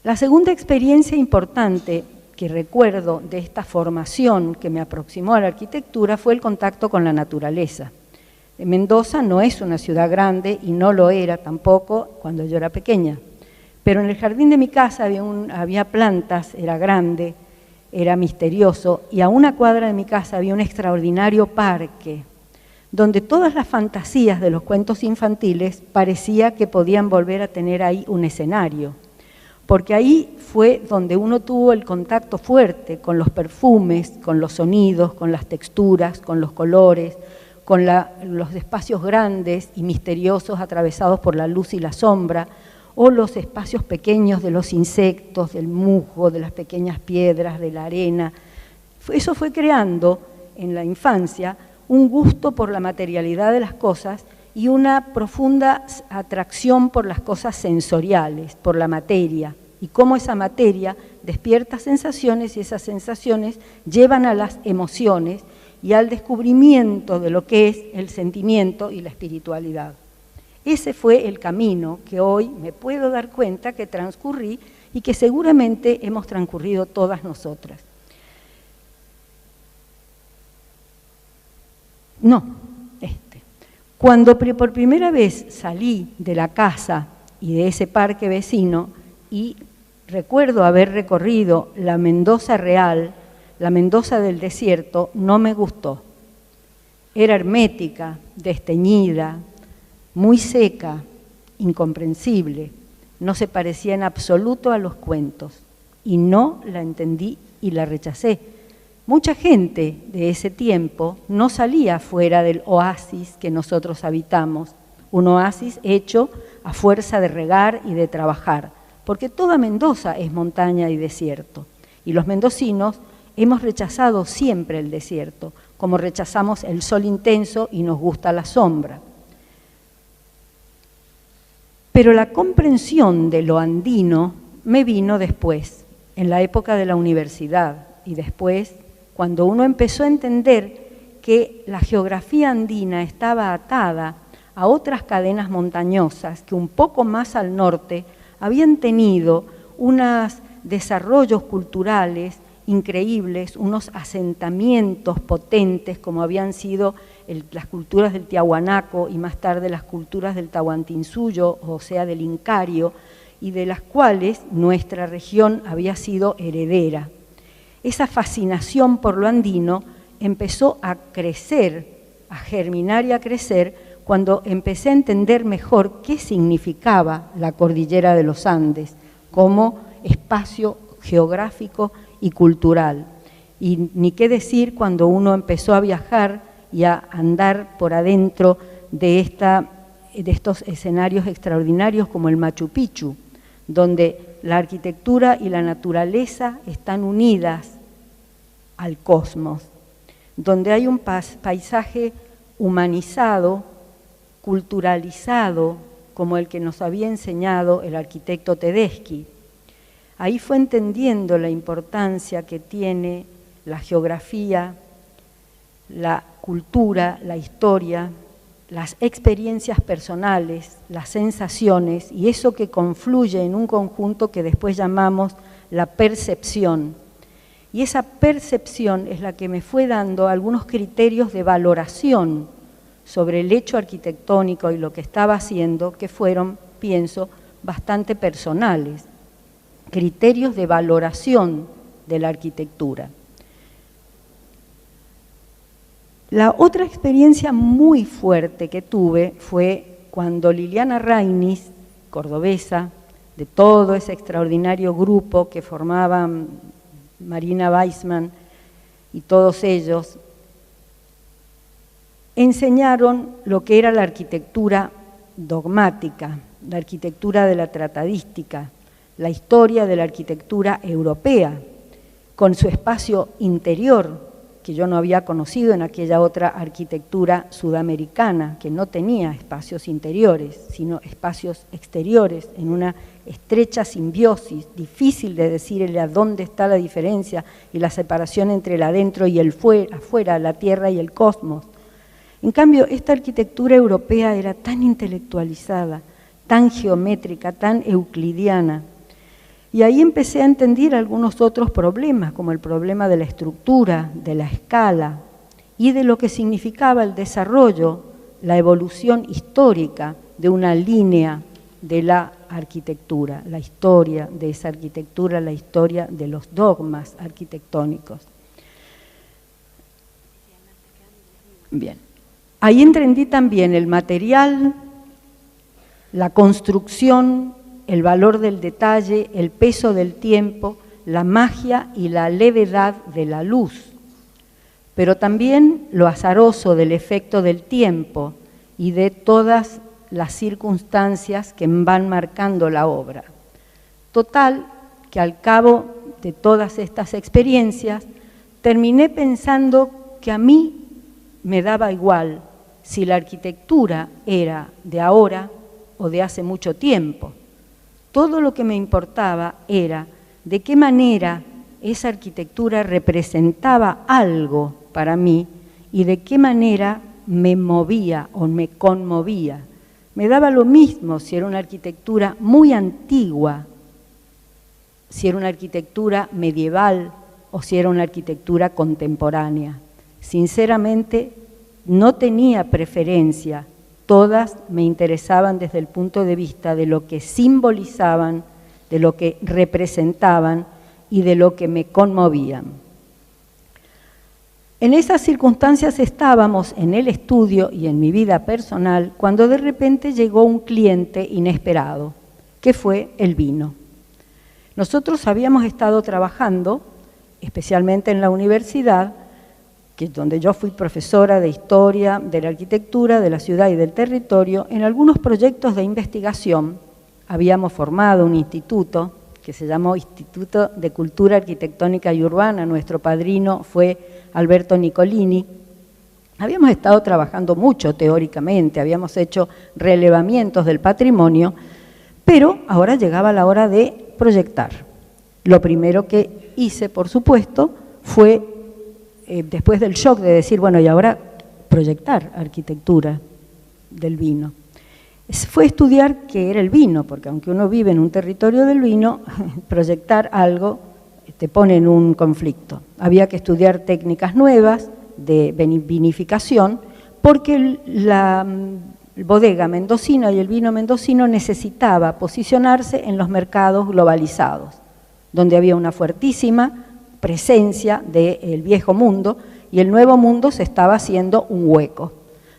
La segunda experiencia importante que recuerdo de esta formación que me aproximó a la arquitectura fue el contacto con la naturaleza. Mendoza no es una ciudad grande y no lo era tampoco cuando yo era pequeña. Pero en el jardín de mi casa había plantas, era grande, era misterioso, y a una cuadra de mi casa había un extraordinario parque, donde todas las fantasías de los cuentos infantiles parecía que podían volver a tener ahí un escenario, porque ahí fue donde uno tuvo el contacto fuerte con los perfumes, con los sonidos, con las texturas, con los colores, con los espacios grandes y misteriosos atravesados por la luz y la sombra, o los espacios pequeños de los insectos, del musgo, de las pequeñas piedras, de la arena. Eso fue creando en la infancia un gusto por la materialidad de las cosas y una profunda atracción por las cosas sensoriales, por la materia, y cómo esa materia despierta sensaciones y esas sensaciones llevan a las emociones y al descubrimiento de lo que es el sentimiento y la espiritualidad. Ese fue el camino que hoy me puedo dar cuenta que transcurrí y que seguramente hemos transcurrido todas nosotras. Cuando por primera vez salí de la casa y de ese parque vecino y recuerdo haber recorrido la Mendoza real, la Mendoza del desierto, no me gustó. Era hermética, desteñida, muy seca, incomprensible, no se parecía en absoluto a los cuentos y no la entendí y la rechacé. Mucha gente de ese tiempo no salía fuera del oasis que nosotros habitamos, un oasis hecho a fuerza de regar y de trabajar, porque toda Mendoza es montaña y desierto, y los mendocinos hemos rechazado siempre el desierto, como rechazamos el sol intenso y nos gusta la sombra. Pero la comprensión de lo andino me vino después, en la época de la universidad, y después, cuando uno empezó a entender que la geografía andina estaba atada a otras cadenas montañosas que un poco más al norte habían tenido unos desarrollos culturales increíbles, unos asentamientos potentes como habían sido las culturas del Tiahuanaco y más tarde las culturas del Tahuantinsuyo, o sea del Incario, y de las cuales nuestra región había sido heredera. Esa fascinación por lo andino empezó a crecer, a germinar y a crecer cuando empecé a entender mejor qué significaba la cordillera de los Andes como espacio geográfico y cultural. Y ni qué decir cuando uno empezó a viajar y a andar por adentro de estos escenarios extraordinarios como el Machu Picchu, donde la arquitectura y la naturaleza están unidas al cosmos, donde hay un paisaje humanizado, culturalizado, como el que nos había enseñado el arquitecto Tedeschi. Ahí fue entendiendo la importancia que tiene la geografía, la cultura, la historia, las experiencias personales, las sensaciones y eso que confluye en un conjunto que después llamamos la percepción. Y esa percepción es la que me fue dando algunos criterios de valoración sobre el hecho arquitectónico y lo que estaba haciendo, que fueron, pienso, bastante personales. Criterios de valoración de la arquitectura. La otra experiencia muy fuerte que tuve fue cuando Liliana Rainis, cordobesa, de todo ese extraordinario grupo que formaban Marina Weissman y todos ellos, enseñaron lo que era la arquitectura dogmática, la arquitectura de la tratadística, la historia de la arquitectura europea, con su espacio interior, que yo no había conocido en aquella otra arquitectura sudamericana, que no tenía espacios interiores, sino espacios exteriores, en una estrecha simbiosis, difícil de decirle a dónde está la diferencia y la separación entre el adentro y el afuera, la tierra y el cosmos. En cambio, esta arquitectura europea era tan intelectualizada, tan geométrica, tan euclidiana. Y ahí empecé a entender algunos otros problemas, como el problema de la estructura, de la escala y de lo que significaba el desarrollo, la evolución histórica de una línea de la arquitectura, la historia de esa arquitectura, la historia de los dogmas arquitectónicos. Bien, ahí entendí también el material, la construcción, el valor del detalle, el peso del tiempo, la magia y la levedad de la luz, pero también lo azaroso del efecto del tiempo y de todas las circunstancias que van marcando la obra. Total, que al cabo de todas estas experiencias, terminé pensando que a mí me daba igual si la arquitectura era de ahora o de hace mucho tiempo. Todo lo que me importaba era de qué manera esa arquitectura representaba algo para mí y de qué manera me movía o me conmovía. Me daba lo mismo si era una arquitectura muy antigua, si era una arquitectura medieval o si era una arquitectura contemporánea. Sinceramente, no tenía preferencia. Todas me interesaban desde el punto de vista de lo que simbolizaban, de lo que representaban y de lo que me conmovían. En esas circunstancias estábamos en el estudio y en mi vida personal cuando de repente llegó un cliente inesperado, que fue el vino. Nosotros habíamos estado trabajando, especialmente en la universidad, que es donde yo fui profesora de historia, de la arquitectura, de la ciudad y del territorio, en algunos proyectos de investigación. Habíamos formado un instituto que se llamó Instituto de Cultura Arquitectónica y Urbana, nuestro padrino fue Alberto Nicolini. Habíamos estado trabajando mucho teóricamente, habíamos hecho relevamientos del patrimonio, pero ahora llegaba la hora de proyectar. Lo primero que hice, por supuesto, fue después del shock de decir, bueno, y ahora proyectar arquitectura del vino. Fue estudiar qué era el vino, porque aunque uno vive en un territorio del vino, proyectar algo te pone en un conflicto. Había que estudiar técnicas nuevas de vinificación, porque la bodega mendocina y el vino mendocino necesitaba posicionarse en los mercados globalizados, donde había una fuertísima presencia del viejo mundo y el nuevo mundo se estaba haciendo un hueco.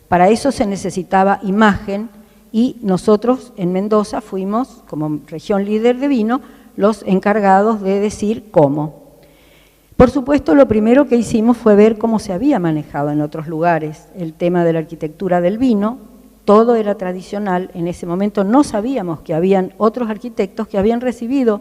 Para eso se necesitaba imagen y nosotros en Mendoza fuimos, como región líder de vino, los encargados de decir cómo. Por supuesto, lo primero que hicimos fue ver cómo se había manejado en otros lugares el tema de la arquitectura del vino. Todo era tradicional, en ese momento no sabíamos que habían otros arquitectos que habían recibido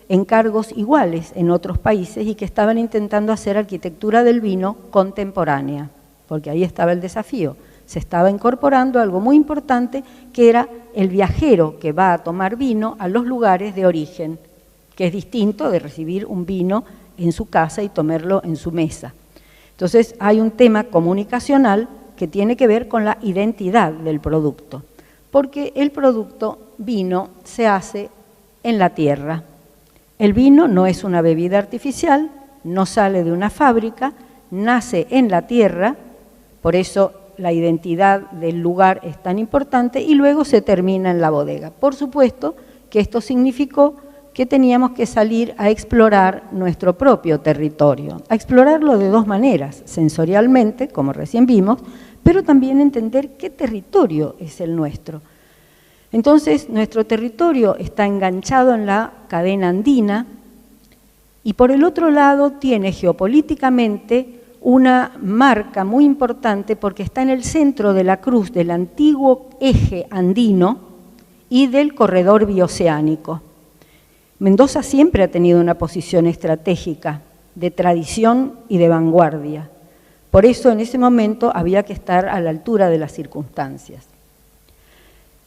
encargos iguales en otros países y que estaban intentando hacer arquitectura del vino contemporánea, porque ahí estaba el desafío. Se estaba incorporando algo muy importante que era el viajero que va a tomar vino a los lugares de origen, que es distinto de recibir un vino en su casa y tomarlo en su mesa. Entonces hay un tema comunicacional que tiene que ver con la identidad del producto, porque el producto vino se hace en la tierra. El vino no es una bebida artificial, no sale de una fábrica, nace en la tierra, por eso la identidad del lugar es tan importante, y luego se termina en la bodega. Por supuesto que esto significó que teníamos que salir a explorar nuestro propio territorio, a explorarlo de dos maneras, sensorialmente, como recién vimos, pero también entender qué territorio es el nuestro. Entonces, nuestro territorio está enganchado en la cadena andina y por el otro lado tiene geopolíticamente una marca muy importante porque está en el centro de la cruz del antiguo eje andino y del corredor bioceánico. Mendoza siempre ha tenido una posición estratégica de tradición y de vanguardia. Por eso en ese momento había que estar a la altura de las circunstancias.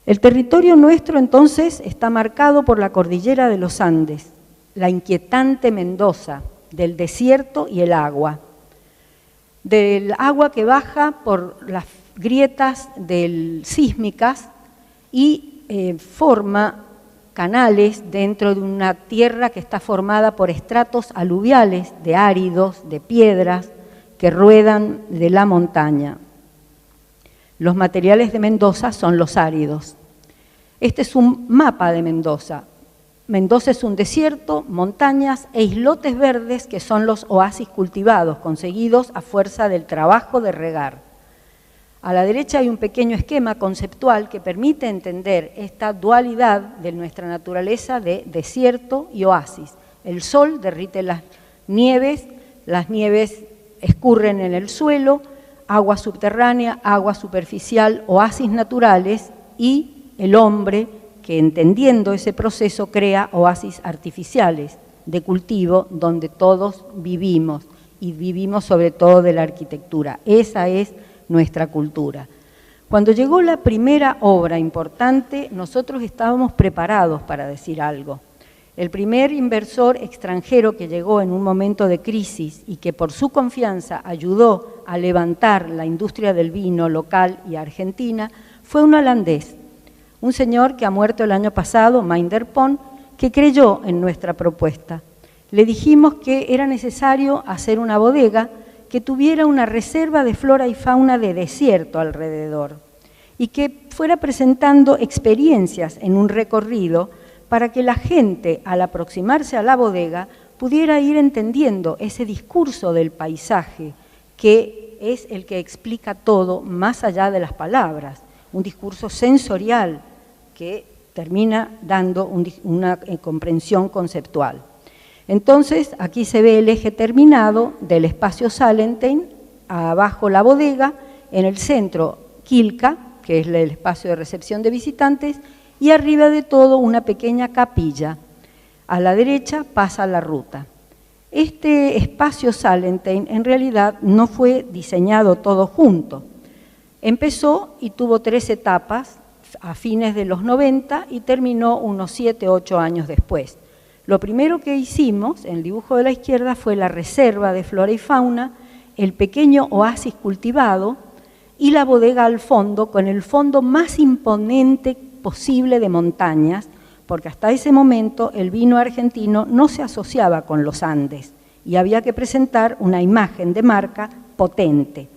El territorio nuestro entonces está marcado por la cordillera de los Andes, la inquietante Mendoza, del desierto y el agua. Del agua que baja por las grietas sísmicas y forma canales dentro de una tierra que está formada por estratos aluviales de áridos, de piedras que ruedan de la montaña. Los materiales de Mendoza son los áridos. Este es un mapa de Mendoza. Mendoza es un desierto, montañas e islotes verdes que son los oasis cultivados, conseguidos a fuerza del trabajo de regar. A la derecha hay un pequeño esquema conceptual que permite entender esta dualidad de nuestra naturaleza de desierto y oasis. El sol derrite las nieves escurren en el suelo, agua subterránea, agua superficial, oasis naturales y el hombre que entendiendo ese proceso crea oasis artificiales de cultivo donde todos vivimos y vivimos sobre todo de la arquitectura. Esa es nuestra cultura. Cuando llegó la primera obra importante, nosotros estábamos preparados para decir algo. El primer inversor extranjero que llegó en un momento de crisis y que por su confianza ayudó a levantar la industria del vino local y argentina fue un holandés, un señor que ha muerto el año pasado, Meinder Pon, que creyó en nuestra propuesta. Le dijimos que era necesario hacer una bodega que tuviera una reserva de flora y fauna de desierto alrededor y que fuera presentando experiencias en un recorrido para que la gente, al aproximarse a la bodega, pudiera ir entendiendo ese discurso del paisaje, que es el que explica todo más allá de las palabras, un discurso sensorial que termina dando una comprensión conceptual. Entonces, aquí se ve el eje terminado del espacio Salentin, abajo la bodega, en el centro Quilca, que es el espacio de recepción de visitantes, y arriba de todo una pequeña capilla. A la derecha pasa la ruta. Este espacio Salentin en realidad no fue diseñado todo junto. Empezó y tuvo 3 etapas a fines de los 90 y terminó unos 7 u 8 años después. Lo primero que hicimos, en el dibujo de la izquierda, fue la reserva de flora y fauna, el pequeño oasis cultivado y la bodega al fondo, con el fondo más imponente posible de montañas, porque hasta ese momento el vino argentino no se asociaba con los Andes y había que presentar una imagen de marca potente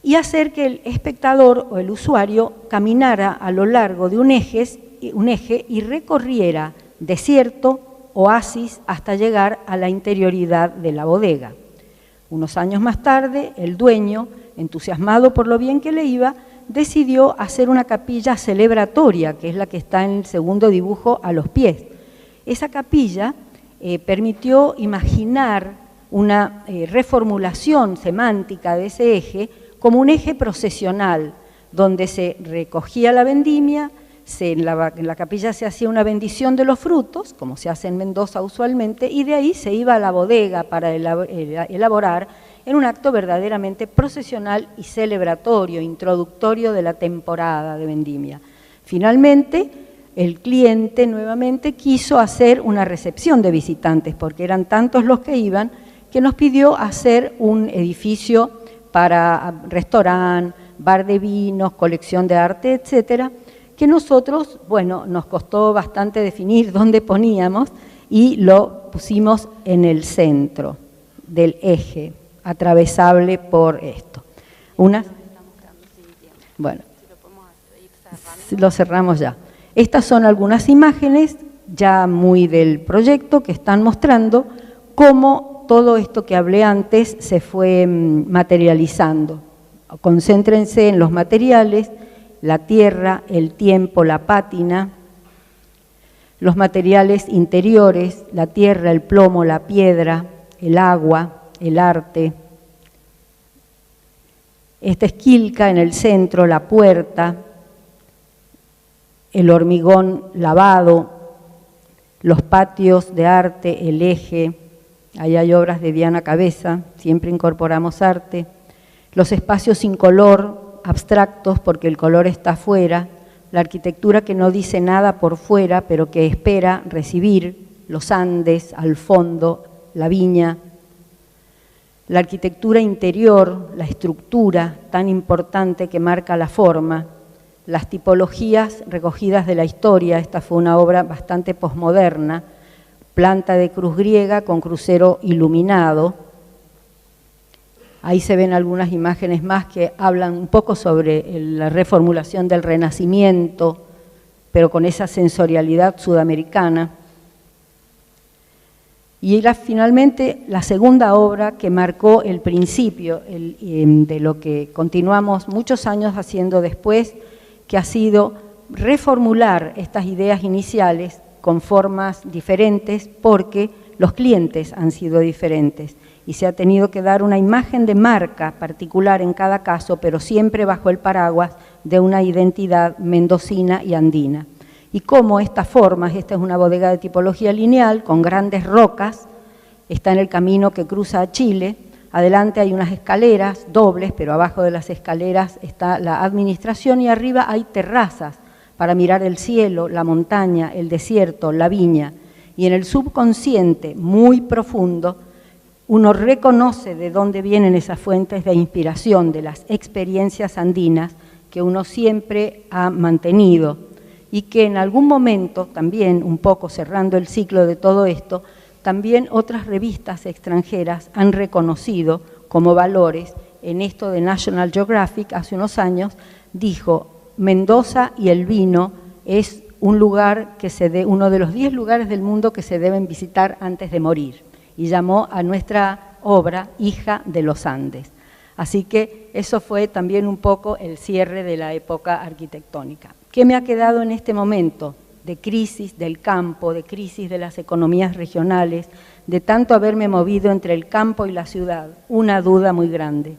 y hacer que el espectador o el usuario caminara a lo largo de un eje y recorriera desierto, oasis, hasta llegar a la interioridad de la bodega. Unos años más tarde, el dueño, entusiasmado por lo bien que le iba, decidió hacer una capilla celebratoria, que es la que está en el segundo dibujo a los pies. Esa capilla permitió imaginar una reformulación semántica de ese eje como un eje procesional, donde se recogía la vendimia, en la capilla se hacía una bendición de los frutos, como se hace en Mendoza usualmente, y de ahí se iba a la bodega para elaborar en un acto verdaderamente procesional y celebratorio, introductorio de la temporada de vendimia. Finalmente, el cliente nuevamente quiso hacer una recepción de visitantes, porque eran tantos los que iban, que nos pidió hacer un edificio para restaurante, bar de vinos, colección de arte, etcétera, que nosotros, bueno, nos costó bastante definir dónde poníamos y lo pusimos en el centro del eje, atravesable por esto. Bueno, lo cerramos ya. Estas son algunas imágenes ya muy del proyecto que están mostrando cómo todo esto que hablé antes se fue materializando. Concéntrense en los materiales, la tierra, el tiempo, la pátina, los materiales interiores, la tierra, el plomo, la piedra, el agua, el arte. Esta esquilca en el centro, la puerta, el hormigón lavado, los patios de arte, el eje, ahí hay obras de Diana Cabeza, siempre incorporamos arte, los espacios sin color, abstractos porque el color está afuera, la arquitectura que no dice nada por fuera, pero que espera recibir, los Andes, al fondo, la viña, la arquitectura interior, la estructura tan importante que marca la forma, las tipologías recogidas de la historia, esta fue una obra bastante posmoderna, planta de cruz griega con crucero iluminado. Ahí se ven algunas imágenes más que hablan un poco sobre la reformulación del Renacimiento, pero con esa sensorialidad sudamericana. Y era finalmente la segunda obra que marcó el principio de lo que continuamos muchos años haciendo después, que ha sido reformular estas ideas iniciales con formas diferentes porque los clientes han sido diferentes y se ha tenido que dar una imagen de marca particular en cada caso, pero siempre bajo el paraguas de una identidad mendocina y andina. Y cómo estas formas, esta es una bodega de tipología lineal con grandes rocas, está en el camino que cruza a Chile, adelante hay unas escaleras dobles, pero abajo de las escaleras está la administración y arriba hay terrazas para mirar el cielo, la montaña, el desierto, la viña. Y en el subconsciente, muy profundo, uno reconoce de dónde vienen esas fuentes de inspiración, de las experiencias andinas que uno siempre ha mantenido y que en algún momento, también un poco cerrando el ciclo de todo esto, también otras revistas extranjeras han reconocido como valores. En esto de National Geographic, hace unos años, dijo, Mendoza y el vino es un lugar uno de los 10 lugares del mundo que se deben visitar antes de morir. Y llamó a nuestra obra Hija de los Andes. Así que eso fue también un poco el cierre de la época arquitectónica. ¿Qué me ha quedado en este momento de crisis del campo, de crisis de las economías regionales, de tanto haberme movido entre el campo y la ciudad? Una duda muy grande.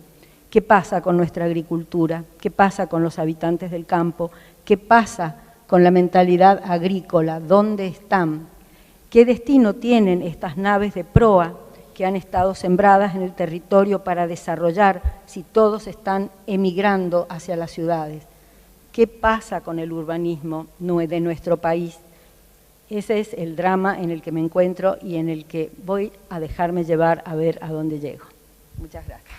¿Qué pasa con nuestra agricultura? ¿Qué pasa con los habitantes del campo? ¿Qué pasa con la mentalidad agrícola? ¿Dónde están? ¿Qué destino tienen estas naves de proa que han estado sembradas en el territorio para desarrollar si todos están emigrando hacia las ciudades? ¿Qué pasa con el urbanismo de nuestro país? Ese es el drama en el que me encuentro y en el que voy a dejarme llevar a ver a dónde llego. Muchas gracias.